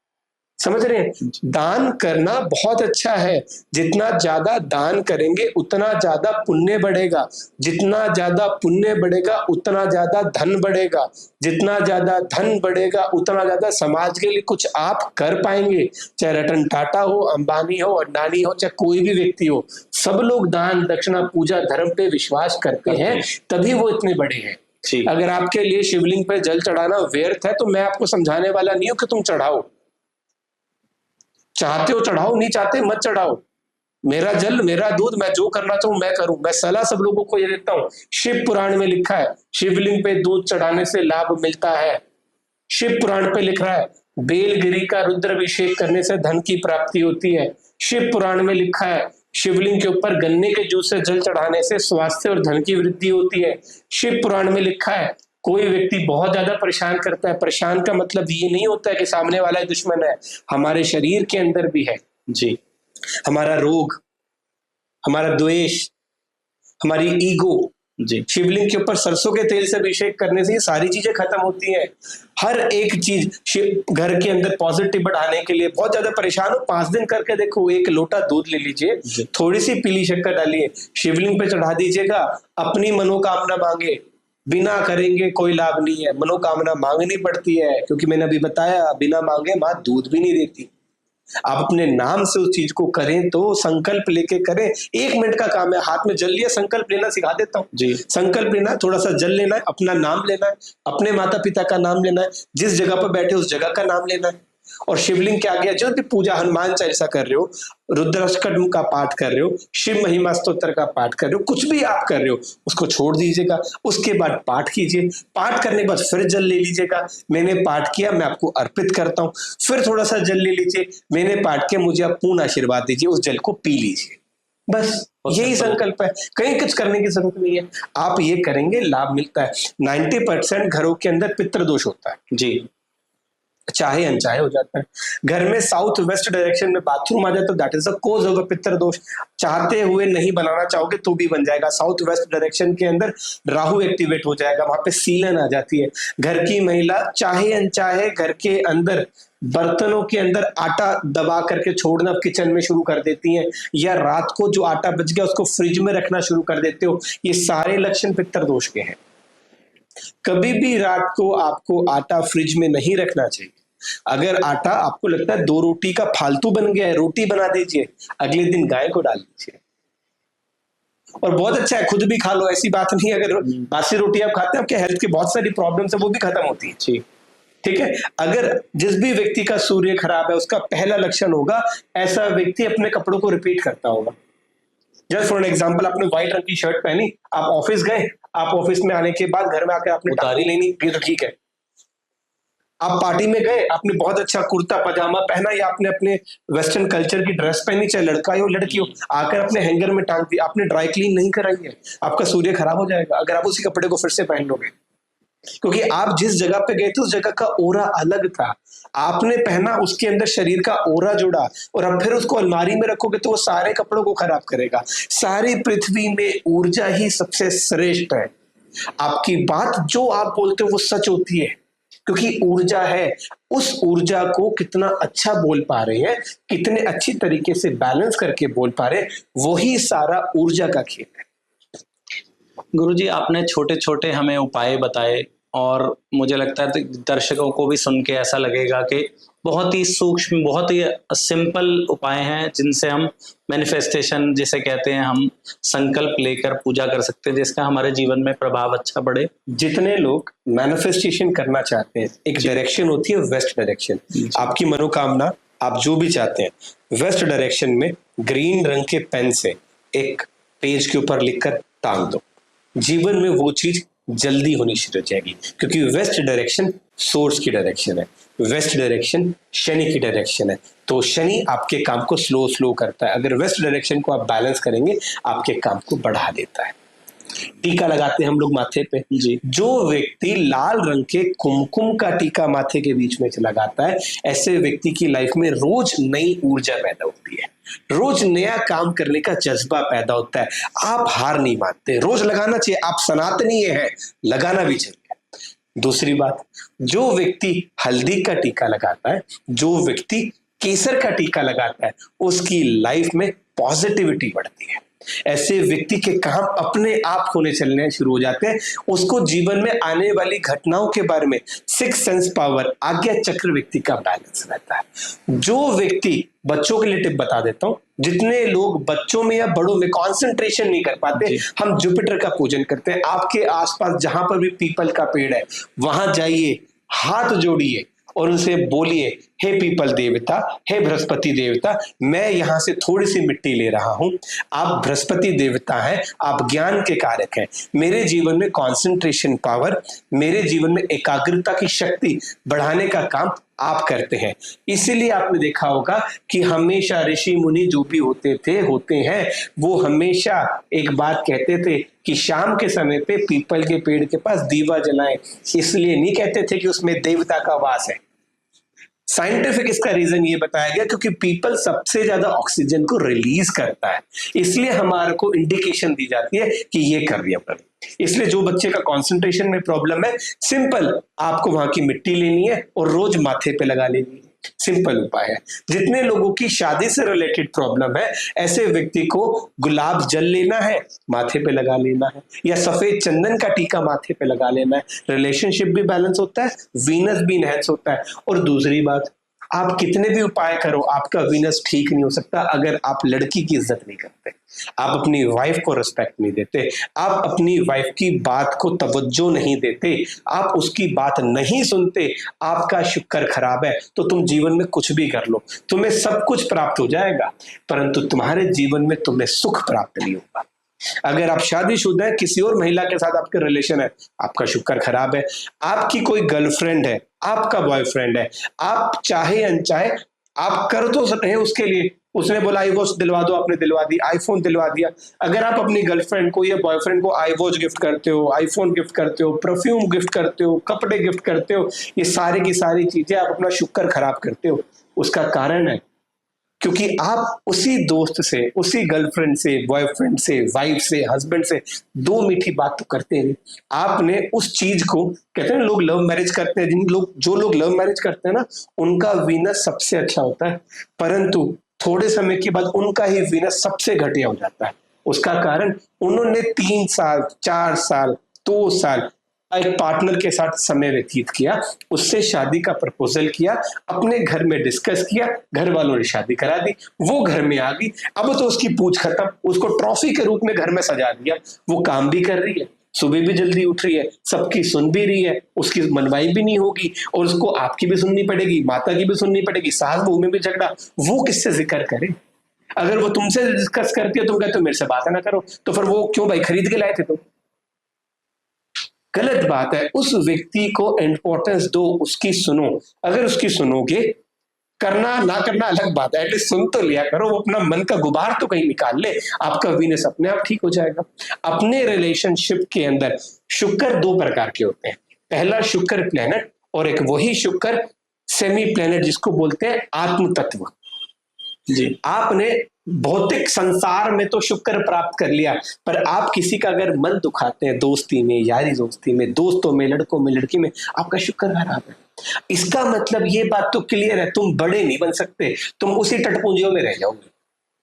समझ रहे हैं? दान करना बहुत अच्छा है। जितना ज्यादा दान करेंगे उतना ज्यादा पुण्य बढ़ेगा, जितना ज्यादा पुण्य बढ़ेगा उतना ज्यादा धन बढ़ेगा, जितना ज्यादा धन बढ़ेगा उतना ज्यादा समाज के लिए कुछ आप कर पाएंगे। चाहे रतन टाटा हो, अंबानी हो, अडानी हो, चाहे कोई भी व्यक्ति हो, सब लोग दान, दक्षिणा, पूजा, धर्म पे विश्वास करते हैं, तभी वो इतने बड़े हैं। अगर आपके लिए शिवलिंग पे जल चढ़ाना व्यर्थ है, तो मैं आपको समझाने वाला नहीं हूं कि तुम चढ़ाओ। चाहते हो चढ़ाओ, नहीं चाहते मत चढ़ाओ। मेरा जल, मेरा दूध, मैं जो करना चाहूं मैं करूं। मैं सलाह सब लोगों को ये देता हूं। शिव पुराण में लिखा है, शिवलिंग पे दूध चढ़ाने से लाभ मिलता है। शिव पुराण पे लिख रहा है, बेलगिरी का रुद्राभिषेक करने से धन की प्राप्ति होती है। शिव पुराण में लिखा है, शिवलिंग के ऊपर गन्ने के जूस से जल चढ़ाने से स्वास्थ्य और धन की वृद्धि होती है। शिव पुराण में लिखा है, कोई व्यक्ति बहुत ज्यादा परेशान करता है, परेशान का मतलब ये नहीं होता है कि सामने वाला दुश्मन है, हमारे शरीर के अंदर भी है। जी। हमारा रोग, हमारा द्वेष, हमारी ईगो, जी। शिवलिंग के ऊपर सरसों के तेल से अभिषेक करने से ये सारी चीजें खत्म होती हैं। हर एक चीज घर के अंदर पॉजिटिव बढ़ाने के लिए बहुत ज्यादा परेशान हो, 5 दिन करके देखो, 1 लोटा दूध ले लीजिए, थोड़ी सी पीली शक्कर डालिए, शिवलिंग पे चढ़ा दीजिएगा, अपनी मनोकामना मांगे। बिना करेंगे कोई लाभ नहीं है, मनोकामना मांगनी पड़ती है, क्योंकि मैंने अभी बताया बिना मांगे माँ दूध भी नहीं देती। आप अपने नाम से उस चीज को करें तो संकल्प लेके करें। 1 मिनट का काम है, हाथ में जल लिया, संकल्प लेना सिखा देता हूँ जी। संकल्प लेना, थोड़ा सा जल लेना है, अपना नाम लेना है, अपने माता पिता का नाम लेना है, जिस जगह पर बैठे उस जगह का नाम लेना है, और शिवलिंग के आगे जो भी पूजा, हनुमान चालीसा कर रहे हो, रुद्राष्टकम का पाठ कर रहे हो, शिव महिमा स्तोत्र का पाठ कर रहे हो, कुछ भी आप कर रहे हो उसको छोड़ दीजिएगा। उसके बाद पाठ कीजिए, पाठ करने के बाद फिर जल ले लीजिएगा, मैंने पाठ किया, मैं आपको अर्पित करता हूँ। फिर थोड़ा सा जल ले लीजिए, मैंने पाठ किया, मुझे आप पूर्ण आशीर्वाद दीजिए, उस जल को पी लीजिए। बस यही संकल्प है, कहीं कुछ करने की जरूरत नहीं है। आप ये करेंगे, लाभ मिलता है। 90% घरों के अंदर पितृदोष होता है जी, चाहे अनचाहे हो जाता है। घर में साउथ वेस्ट डायरेक्शन में बाथरूम आ जाए तो that is the cause of पितर दोष। चाहते हुए नहीं बनाना चाहोगे तो भी बन जाएगा। साउथ वेस्ट डायरेक्शन के अंदर राहु एक्टिवेट हो जाएगा, वहां पे सीलन आ जाती है। घर की महिला चाहे अनचाहे घर के अंदर बर्तनों के अंदर आटा दबा करके छोड़ना किचन में शुरू कर देती हैं, या रात को जो आटा बच गया उसको फ्रिज में रखना शुरू कर देते हो। ये सारे लक्षण पितर दोष के हैं। कभी भी रात को आपको आटा फ्रिज में नहीं रखना चाहिए। अगर आटा आपको लगता है 2 रोटी का फालतू बन गया है, रोटी बना दीजिए, अगले दिन गाय को डाल दीजिए, और बहुत अच्छा है, खुद भी खा लो, ऐसी बात नहीं। अगर बासी रोटी आप खाते हैं, आपके हेल्थ की बहुत सारी प्रॉब्लम्स है वो भी खत्म होती है। ठीक है। अगर जिस भी व्यक्ति का सूर्य खराब है, उसका पहला लक्षण होगा ऐसा व्यक्ति अपने कपड़ों को रिपीट करता होगा। जस्ट फॉर एन एग्जाम्पल, आपने व्हाइट रंग की शर्ट पहनी, आप ऑफिस गए, आप ऑफिस में आने के बाद घर में आकर आपने उतारी लेनी, ये तो ठीक है। आप पार्टी में गए, आपने बहुत अच्छा कुर्ता पजामा पहना, या आपने अपने वेस्टर्न कल्चर की ड्रेस पहनी, चाहे लड़का हो लड़की हो, आकर अपने हैंगर में टांग दी, आपने ड्राई क्लीन नहीं कराई है, आपका सूर्य खराब हो जाएगा अगर आप उसी कपड़े को फिर से पहन लोगे। क्योंकि आप जिस जगह पे गए थे उस जगह का ओरा अलग था, आपने पहना, उसके अंदर शरीर का ओरा जुड़ा, और अब फिर उसको अलमारी में रखोगे तो वो सारे कपड़ों को खराब करेगा। सारी पृथ्वी में ऊर्जा ही सबसे श्रेष्ठ है। आपकी बात जो आप बोलते हो वो सच होती है, क्योंकि ऊर्जा है। उस ऊर्जा को कितना अच्छा बोल पा रहे हैं, कितने अच्छी तरीके से बैलेंस करके बोल पा रहे हैं, वही सारा ऊर्जा का खेल है। गुरुजी आपने छोटे छोटे हमें उपाय बताए, और मुझे लगता है दर्शकों को भी सुन के ऐसा लगेगा कि बहुत ही सूक्ष्म, बहुत ही सिंपल उपाय हैं जिनसे हम मैनिफेस्टेशन जिसे कहते हैं, हम संकल्प लेकर पूजा कर सकते हैं जिसका हमारे जीवन में प्रभाव अच्छा पड़े। जितने लोग मैनिफेस्टेशन करना चाहते हैं, एक डायरेक्शन होती है वेस्ट डायरेक्शन। आपकी मनोकामना आप जो भी चाहते हैं वेस्ट डायरेक्शन में ग्रीन रंग के पेन से एक पेज के ऊपर लिखकर टांग दो। जीवन में वो चीज जल्दी होनी शुरू हो जाएगी, क्योंकि वेस्ट डायरेक्शन सोर्स की डायरेक्शन है, वेस्ट डायरेक्शन शनि की डायरेक्शन है। तो शनि आपके काम को स्लो करता है, अगर वेस्ट डायरेक्शन को आप बैलेंस करेंगे आपके काम को बढ़ा देता है। टीका लगाते हैं हम लोग माथे पे जी। जो व्यक्ति लाल रंग के कुमकुम का टीका माथे के बीच में लगाता है, ऐसे व्यक्ति की लाइफ में रोज नई ऊर्जा पैदा होती है, रोज नया काम करने का जज्बा पैदा होता है। आप हार नहीं मानते, रोज लगाना चाहिए, आप सनातनी हैं, लगाना भी चाहिए। दूसरी बात, जो व्यक्ति हल्दी का टीका लगाता है, जो व्यक्ति केसर का टीका लगाता है, उसकी लाइफ में पॉजिटिविटी बढ़ती है। ऐसे व्यक्ति के काम अपने आप होने चलने शुरू हो जाते हैं। उसको जीवन में आने वाली घटनाओं के बारे में 6 सेंस पावर, आज्ञा चक्र व्यक्ति का बैलेंस रहता है। जो व्यक्ति, बच्चों के लिए टिप बता देता हूं, जितने लोग बच्चों में या बड़ों में कंसंट्रेशन नहीं कर पाते, हम जुपिटर का पूजन करते हैं। आपके आसपास जहां पर भी पीपल का पेड़ है वहां जाइए, हाथ जोड़िए और उनसे बोलिए, हे पीपल देवता, हे बृहस्पति देवता, मैं यहां से थोड़ी सी मिट्टी ले रहा हूं। आप बृहस्पति देवता हैं, आप ज्ञान के कारक हैं, मेरे जीवन में कंसंट्रेशन पावर, मेरे जीवन में एकाग्रता की शक्ति बढ़ाने का काम आप करते हैं। इसीलिए आपने देखा होगा कि हमेशा ऋषि मुनि जो भी होते हैं, वो हमेशा एक बात कहते थे कि शाम के समय पे पीपल के पेड़ के पास दीवा जलाएं। इसलिए नहीं कहते थे कि उसमें देवता का वास है, साइंटिफिक इसका रीजन ये बताया गया क्योंकि पीपल सबसे ज्यादा ऑक्सीजन को रिलीज करता है, इसलिए हमारे को इंडिकेशन दी जाती है कि ये कर रही है। इसलिए जो बच्चे का कंसंट्रेशन में प्रॉब्लम है, सिंपल आपको वहां की मिट्टी लेनी है और रोज माथे पे लगा लेनी है, सिंपल उपाय है। जितने लोगों की शादी से रिलेटेड प्रॉब्लम है, ऐसे व्यक्ति को गुलाब जल लेना है, माथे पे लगा लेना है, या सफेद चंदन का टीका माथे पे लगा लेना है। रिलेशनशिप भी बैलेंस होता है, वीनस भी इनहेंस होता है। और दूसरी बात, आप कितने भी उपाय करो, आपका वीनस ठीक नहीं हो सकता अगर आप लड़की की इज्जत नहीं करते, आप अपनी वाइफ को रिस्पेक्ट नहीं देते, आप अपनी वाइफ की बात को तवज्जो नहीं देते, आप उसकी बात नहीं सुनते, आपका शुक्र खराब है। तो तुम जीवन में कुछ भी कर लो, तुम्हें सब कुछ प्राप्त हो जाएगा, परंतु तुम्हारे जीवन में तुम्हें सुख प्राप्त नहीं होगा। अगर आप शादीशुदा है, किसी और महिला के साथ आपके रिलेशन है, आपका शुक्र खराब है। आपकी कोई गर्लफ्रेंड है, आपका बॉयफ्रेंड है, आप चाहे अनचाहे आप कर तो रहे उसके लिए, उसने बोला आई वॉच दिलवा दो, आपने दिलवा दी, आईफोन दिलवा दिया। अगर आप अपनी गर्लफ्रेंड को या बॉयफ्रेंड को आई वॉच गिफ्ट करते हो, आईफोन गिफ्ट करते हो, परफ्यूम गिफ्ट करते हो, कपड़े गिफ्ट करते हो, ये सारी की सारी चीजें आप अपना शुक्र खराब करते हो। उसका कारण है क्योंकि आप उसी दोस्त से, उसी गर्लफ्रेंड से, बॉयफ्रेंड से, वाइफ से, हस्बैंड से दो मीठी बात तो करते नहीं। आपने उस चीज को, कहते हैं लोग लव मैरिज करते हैं, जो लोग लव मैरिज करते हैं ना, उनका वीनस सबसे अच्छा होता है, परंतु थोड़े समय के बाद उनका ही वीनस सबसे घटिया हो जाता है। उसका कारण, उन्होंने 3 साल, 4 साल, 2 साल एक पार्टनर के साथ समय व्यतीत किया, उससे शादी का प्रपोजल किया, अपने घर में डिस्कस किया, घर वालों ने शादी करा दी, वो घर में आ गई, अब तो उसकी पूछ खत्म, उसको ट्रॉफी के रूप में घर में सजा दिया। वो काम भी कर रही है, सुबह भी जल्दी उठ रही है, सबकी सुन भी रही है, उसकी मनवाई भी नहीं होगी, और उसको आपकी भी सुननी पड़ेगी, माता की भी सुननी पड़ेगी, सास बहू में भी झगड़ा, वो किससे जिक्र करे? अगर वो तुमसे डिस्कस करती है, तुम कहते हो मेरे से बात ना करो, तो फिर वो क्यों भाई खरीद के लाए थे तुम? गलत बात है। उस व्यक्ति को इंपॉर्टेंस दो, उसकी सुनो। अगर उसकी सुनोगे, करना ना करना अलग बात है, एटलीस्ट सुन तो लिया करो, वो अपना मन का गुबार तो कहीं निकाल ले, आपका वीनस अपने आप ठीक हो जाएगा। अपने रिलेशनशिप के अंदर शुक्र 2 प्रकार के होते हैं, पहला शुक्र प्लेनेट और एक वही शुक्र सेमी प्लेनेट जिसको बोलते हैं आत्म तत्व। जी, आपने भौतिक संसार में तो शुक्र प्राप्त कर लिया, पर आप किसी का अगर मन दुखाते हैं, दोस्ती में, यारी दोस्ती में, दोस्तों में, लड़कों में, लड़की में, आपका शुक्र खराब है। इसका मतलब ये बात तो क्लियर है, तुम बड़े नहीं बन सकते, तुम उसी टटपुंजियों में रह जाओगे।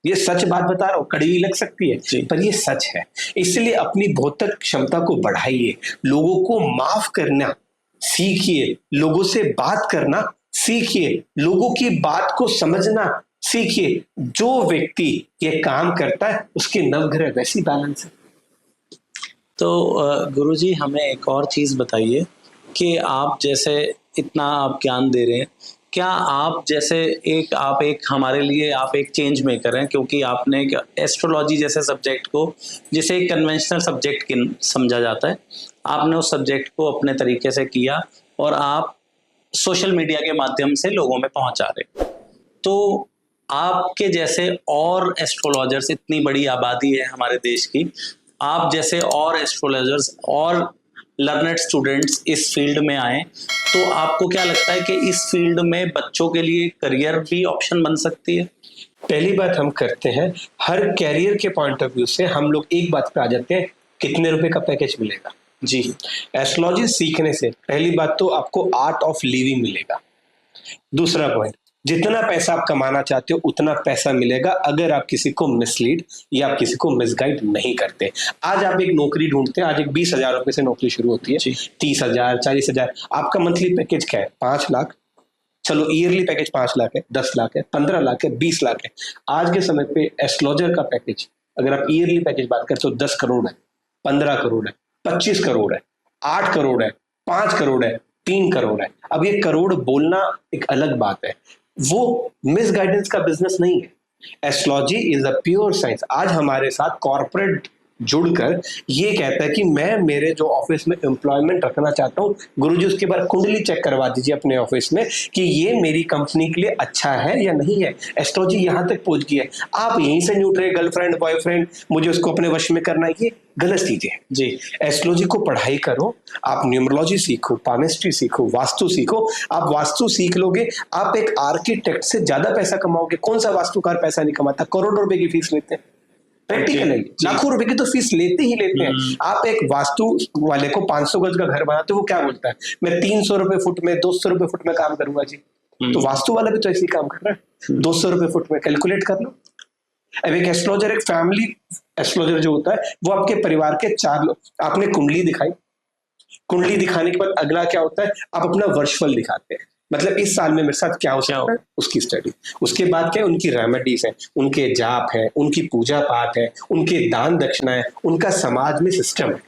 ये सच बात बता रहा हूं, कड़वी लग सकती है पर ये सच है। इसलिए अपनी भौतिक क्षमता को बढ़ाइए, लोगों को माफ करना सीखिए, लोगों से बात करना सीखिए, लोगों की बात को समझना सीखिए। जो व्यक्ति ये काम करता है, उसके नवग्रह वैसी बैलेंस है। तो गुरुजी हमें एक और चीज बताइए कि आप जैसे इतना आप ज्ञान दे रहे हैं, क्या आप जैसे आप एक हमारे लिए आप एक चेंज मेकर हैं, क्योंकि आपने एस्ट्रोलॉजी जैसे सब्जेक्ट को, जिसे एक कन्वेंशनल सब्जेक्ट समझा जाता है, आपने उस सब्जेक्ट को अपने तरीके से किया और आप सोशल मीडिया के माध्यम से लोगों में पहुंचा रहे। तो आपके जैसे और एस्ट्रोलॉजर्स, इतनी बड़ी आबादी है हमारे देश की, आप जैसे और एस्ट्रोलॉजर्स और लर्नड स्टूडेंट्स इस फील्ड में आए, तो आपको क्या लगता है कि इस फील्ड में बच्चों के लिए करियर भी ऑप्शन बन सकती है? पहली बात हम करते हैं, हर कैरियर के पॉइंट ऑफ व्यू से हम लोग एक बात पे आ जाते हैं, कितने रुपए का पैकेज मिलेगा। जी, एस्ट्रोलॉजी सीखने से पहली बात तो आपको आर्ट ऑफ लिविंग मिलेगा। दूसरा पॉइंट, जितना पैसा आप कमाना चाहते हो उतना पैसा मिलेगा अगर आप किसी को मिसलीड या आप किसी को मिसगाइड नहीं करते। आज आप एक नौकरी ढूंढते हैं, आज एक 20,000 रुपए से नौकरी शुरू होती है, 30,000, 40,000, आपका मंथली पैकेज क्या है? 5 लाख। चलो ईयरली पैकेज 5 लाख है, 10 लाख है, 15 लाख है, 20 लाख है। आज के समय पे एस्ट्रोलॉजर का पैकेज अगर आप ईयरली पैकेज बात करें तो 10 करोड़ है, 15 करोड़ है, 25 करोड़ है, 8 करोड़ है, 5 करोड़ है, 3 करोड़ है। अब ये करोड़ बोलना एक अलग बात है, वो मिसगाइडेंस का बिजनेस नहीं है। Astrology is a pure science. आज हमारे साथ कॉर्पोरेट जुड़कर ये कहता है कि मैं मेरे जो ऑफिस में एम्प्लॉयमेंट रखना चाहता हूँ, गुरुजी उसके बाद कुंडली चेक करवा दीजिए अपने ऑफिस में कि ये मेरी कंपनी के लिए अच्छा है या नहीं है। एस्ट्रोलॉजी यहाँ तक पहुंच गई है, आप यहीं से न्यूट रहे गर्लफ्रेंड बॉयफ्रेंड मुझे उसको अपने वश में करना है, ये गलत चीजें हैं जी। एस्ट्रोलॉजी को पढ़ाई करो, आप न्यूमरोलॉजी सीखो, पामिस्ट्री सीखो, वास्तु सीखो। आप वास्तु सीख लोगे, आप एक आर्किटेक्ट से ज्यादा पैसा कमाओगे। कौन सा वास्तुकार पैसा नहीं कमाता, करोड़ों रुपए की फीस लेते हैं, प्रैक्टिकली लाखों रुपए की तो फीस लेते ही लेते हैं। आप एक वास्तु वाले को 500 गज का घर बनाते हो, वो क्या बोलता है, मैं 300 रुपए फुट में 200 रुपए फुट में काम करूंगा जी। तो वास्तु वाला भी तो ऐसे ही काम कर रहा है, 200 रुपए फुट में, कैलकुलेट कर लो। अब एक एस्ट्रोलॉजर, एक फैमिली एस्ट्रोलॉजर जो होता है, वो आपके परिवार के 4 लोग, आपने कुंडली दिखाई, कुंडली दिखाने के बाद अगला क्या होता है, आप अपना वर्षफल दिखाते हैं, मतलब इस साल में मेरे साथ क्या हो सकता है, उसकी स्टडी। उसके बाद क्या है, उनकी रेमेडीज है, उनके जाप है, उनकी पूजा पाठ है, उनके दान दक्षिणा है, उनका समाज में सिस्टम है।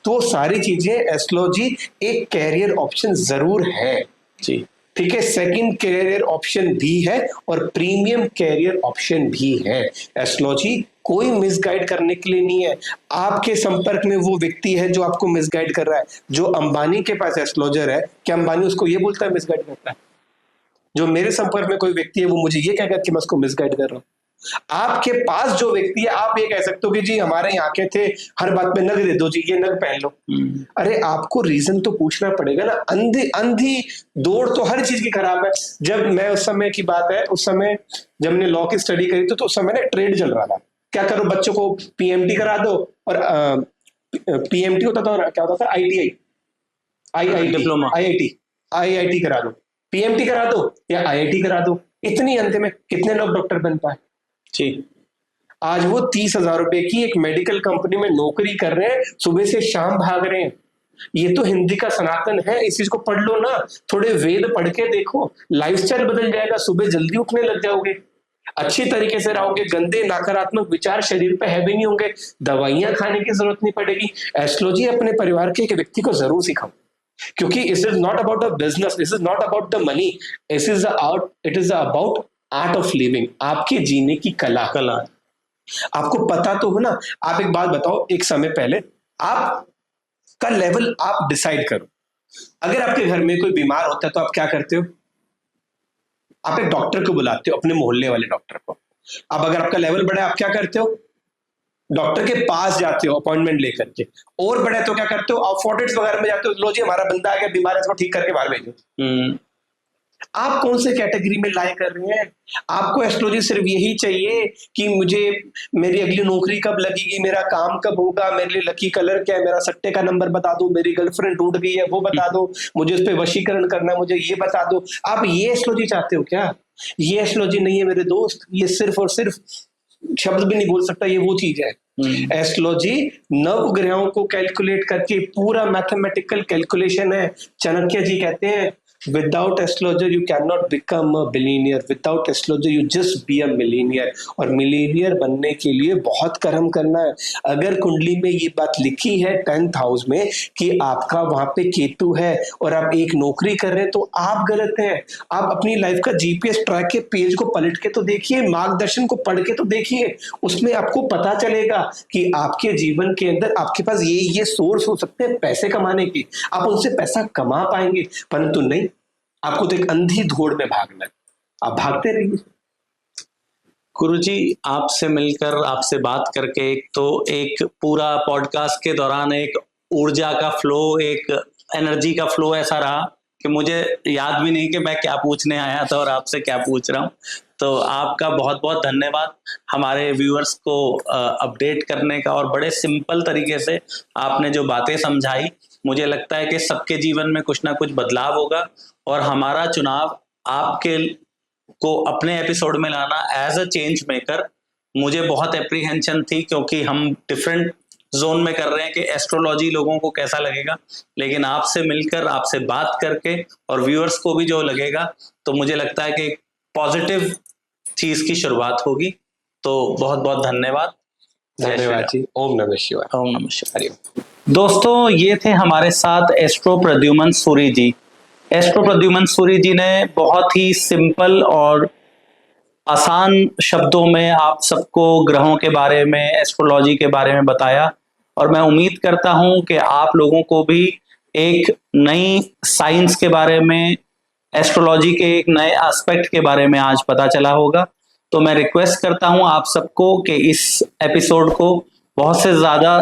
तो वो सारी चीजें एस्ट्रोलॉजी एक कैरियर ऑप्शन जरूर है जी, ठीक है। सेकंड कैरियर ऑप्शन भी है और प्रीमियम कैरियर ऑप्शन भी है। एस्ट्रोलॉजी कोई मिसगाइड करने के लिए नहीं है। आपके संपर्क में वो व्यक्ति है जो आपको मिसगाइड कर रहा है। जो अंबानी के पास एस्ट्रोलॉजर है, क्या अंबानी उसको ये बोलता है मिसगाइड करता है? जो मेरे संपर्क में कोई व्यक्ति है वो मुझे ये कहकर कि मैं उसको मिसगाइड कर रहा हूँ। आपके पास जो व्यक्ति है, आप ये कह सकते हो कि जी हमारे यहाँ के थे, हर बात में नग दे दो जी, ये नग पहन लो। अरे आपको रीजन तो पूछना पड़ेगा ना। अंधी दौड़ तो हर चीज की खराब है। जब मैं, उस समय की बात है, उस समय जब हमने लॉ की स्टडी करी तो उस समय ना ट्रेड चल रहा था, क्या करो बच्चों को पीएमटी करा दो, और पीएमटी होता था और क्या होता था, आईआईटी डिप्लोमा, आईआईटी करा दो, पीएमटी करा दो या आईआईटी करा दो। इतनी अंत में कितने लोग डॉक्टर बन पाए जी। आज वो 30,000 रुपए की एक मेडिकल कंपनी में नौकरी कर रहे हैं, सुबह से शाम भाग रहे हैं। ये तो हिंदी का सनातन है, इस चीज को पढ़ लो ना, थोड़े वेद पढ़ के देखो, लाइफस्टाइल बदल जाएगा। सुबह जल्दी उठने लग जाओगे, अच्छी तरीके से रहोगे, गंदे नकारात्मक विचार शरीर पे हैवी नहीं होंगे, दवाइयां खाने की जरूरत नहीं पड़ेगी। एस्ट्रोलॉजी अपने परिवार के एक व्यक्ति को जरूर सिखाओ, क्योंकि it is not about a business, this is not about the money, it is about art of living, आपके जीने की कला। आपको पता तो हो ना। आप एक बात बताओ, एक समय पहले आपका लेवल आप डिसाइड करो। अगर आपके घर में कोई बीमार होता है तो आप क्या करते हो, आप एक डॉक्टर को बुलाते हो, अपने मोहल्ले वाले डॉक्टर को। अब अगर आपका लेवल बढ़ा है, आप क्या करते हो, डॉक्टर के पास जाते हो अपॉइंटमेंट लेकर के। और बड़े तो क्या करते हो, आप फोर्टिट्स वगैरह में जाते हो, लो जी हमारा बंदा आ गया बीमार है, इसको ठीक करके बाहर भेजो। आप कौन से कैटेगरी में लाई कर रहे हैं? आपको एस्ट्रोलॉजी सिर्फ यही चाहिए कि मुझे मेरी अगली नौकरी कब लगेगी, मेरा काम कब होगा, मेरे लिए लकी कलर क्या है, मेरा सट्टे का नंबर बता दो, मेरी गर्लफ्रेंड टूट गई है वो बता दो, मुझे उस पर वशीकरण करना है, मुझे ये बता दो। आप ये एस्ट्रोलॉजी चाहते हो क्या? ये एस्ट्रोलॉजी नहीं है मेरे दोस्त, ये सिर्फ और सिर्फ शब्द भी नहीं बोल सकता, ये वो चीज है। एस्ट्रोलॉजी नव ग्रहों को कैलकुलेट करके पूरा मैथमेटिकल कैलकुलेशन है। चाणक्य जी कहते हैं, without astrologer you can not become a billionaire, without astrologer you just be a millionaire. और मिलीनियर बनने के लिए बहुत कर्म करना है। अगर कुंडली में ये बात लिखी है 10th हाउस में कि आपका वहां पे केतु है और आप एक नौकरी कर रहे हैं, तो आप गलत हैं। आप अपनी लाइफ का जीपीएस ट्रैक के पेज को पलट के तो देखिए, मार्गदर्शन को पढ़ के तो देखिए, उसमें आपको पता चलेगा कि आपके जीवन के अंदर आपके पास ये सोर्स हो सकते हैं पैसे कमाने के, आप उनसे पैसा कमा पाएंगे। परंतु नहीं, आपको तो एक अंधी दौड़ में भागना है, आप भागते रहिए। गुरुजी, आपसे मिलकर, आपसे बात करके, एक पूरा पॉडकास्ट के दौरान एक ऊर्जा का फ्लो, एक एनर्जी का फ्लो ऐसा रहा कि मुझे याद भी नहीं कि मैं क्या पूछने आया था और आपसे क्या पूछ रहा हूँ। तो आपका बहुत बहुत धन्यवाद हमारे व्यूअर्स को अपडेट करने का, और बड़े सिंपल तरीके से आपने जो बातें समझाई, मुझे लगता है कि सबके जीवन में कुछ ना कुछ बदलाव होगा। और हमारा चुनाव आपके को अपने एपिसोड में लाना एज अ चेंज मेकर, मुझे बहुत एप्रीहेंशन थी, क्योंकि हम डिफरेंट जोन में कर रहे हैं कि एस्ट्रोलॉजी लोगों को कैसा लगेगा। लेकिन आपसे मिलकर, आपसे बात करके, और व्यूअर्स को भी जो लगेगा, तो मुझे लगता है कि पॉजिटिव चीज की शुरुआत होगी। तो बहुत बहुत धन्यवाद। धन्यवाद जी। ओम नमः शिवाय। ओम नमः शिवाय। दोस्तों, ये थे हमारे साथ एस्ट्रो प्रद्युमन सूरी जी। एस्ट्रो प्रद्युमन सूरी जी ने बहुत ही सिंपल और आसान शब्दों में आप सबको ग्रहों के बारे में, एस्ट्रोलॉजी के बारे में बताया, और मैं उम्मीद करता हूं कि आप लोगों को भी एक नई साइंस के बारे में, एस्ट्रोलॉजी के एक नए एस्पेक्ट के बारे में आज पता चला होगा। तो मैं रिक्वेस्ट करता हूं आप सबको कि इस एपिसोड को बहुत से ज़्यादा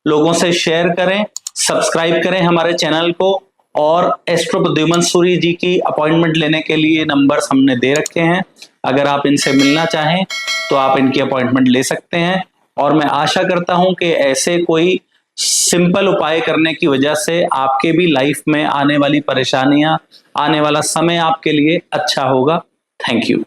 लोगों से शेयर करें, सब्सक्राइब करें हमारे चैनल को, और एस्ट्रो प्रद्युमन सूरी जी की अपॉइंटमेंट लेने के लिए नंबर्स हमने दे रखे हैं। अगर आप इनसे मिलना चाहें तो आप इनकी अपॉइंटमेंट ले सकते हैं। और मैं आशा करता हूं कि ऐसे कोई सिंपल उपाय करने की वजह से आपके भी लाइफ में आने वाली परेशानियां, आने वाला समय आपके लिए अच्छा होगा। Thank you.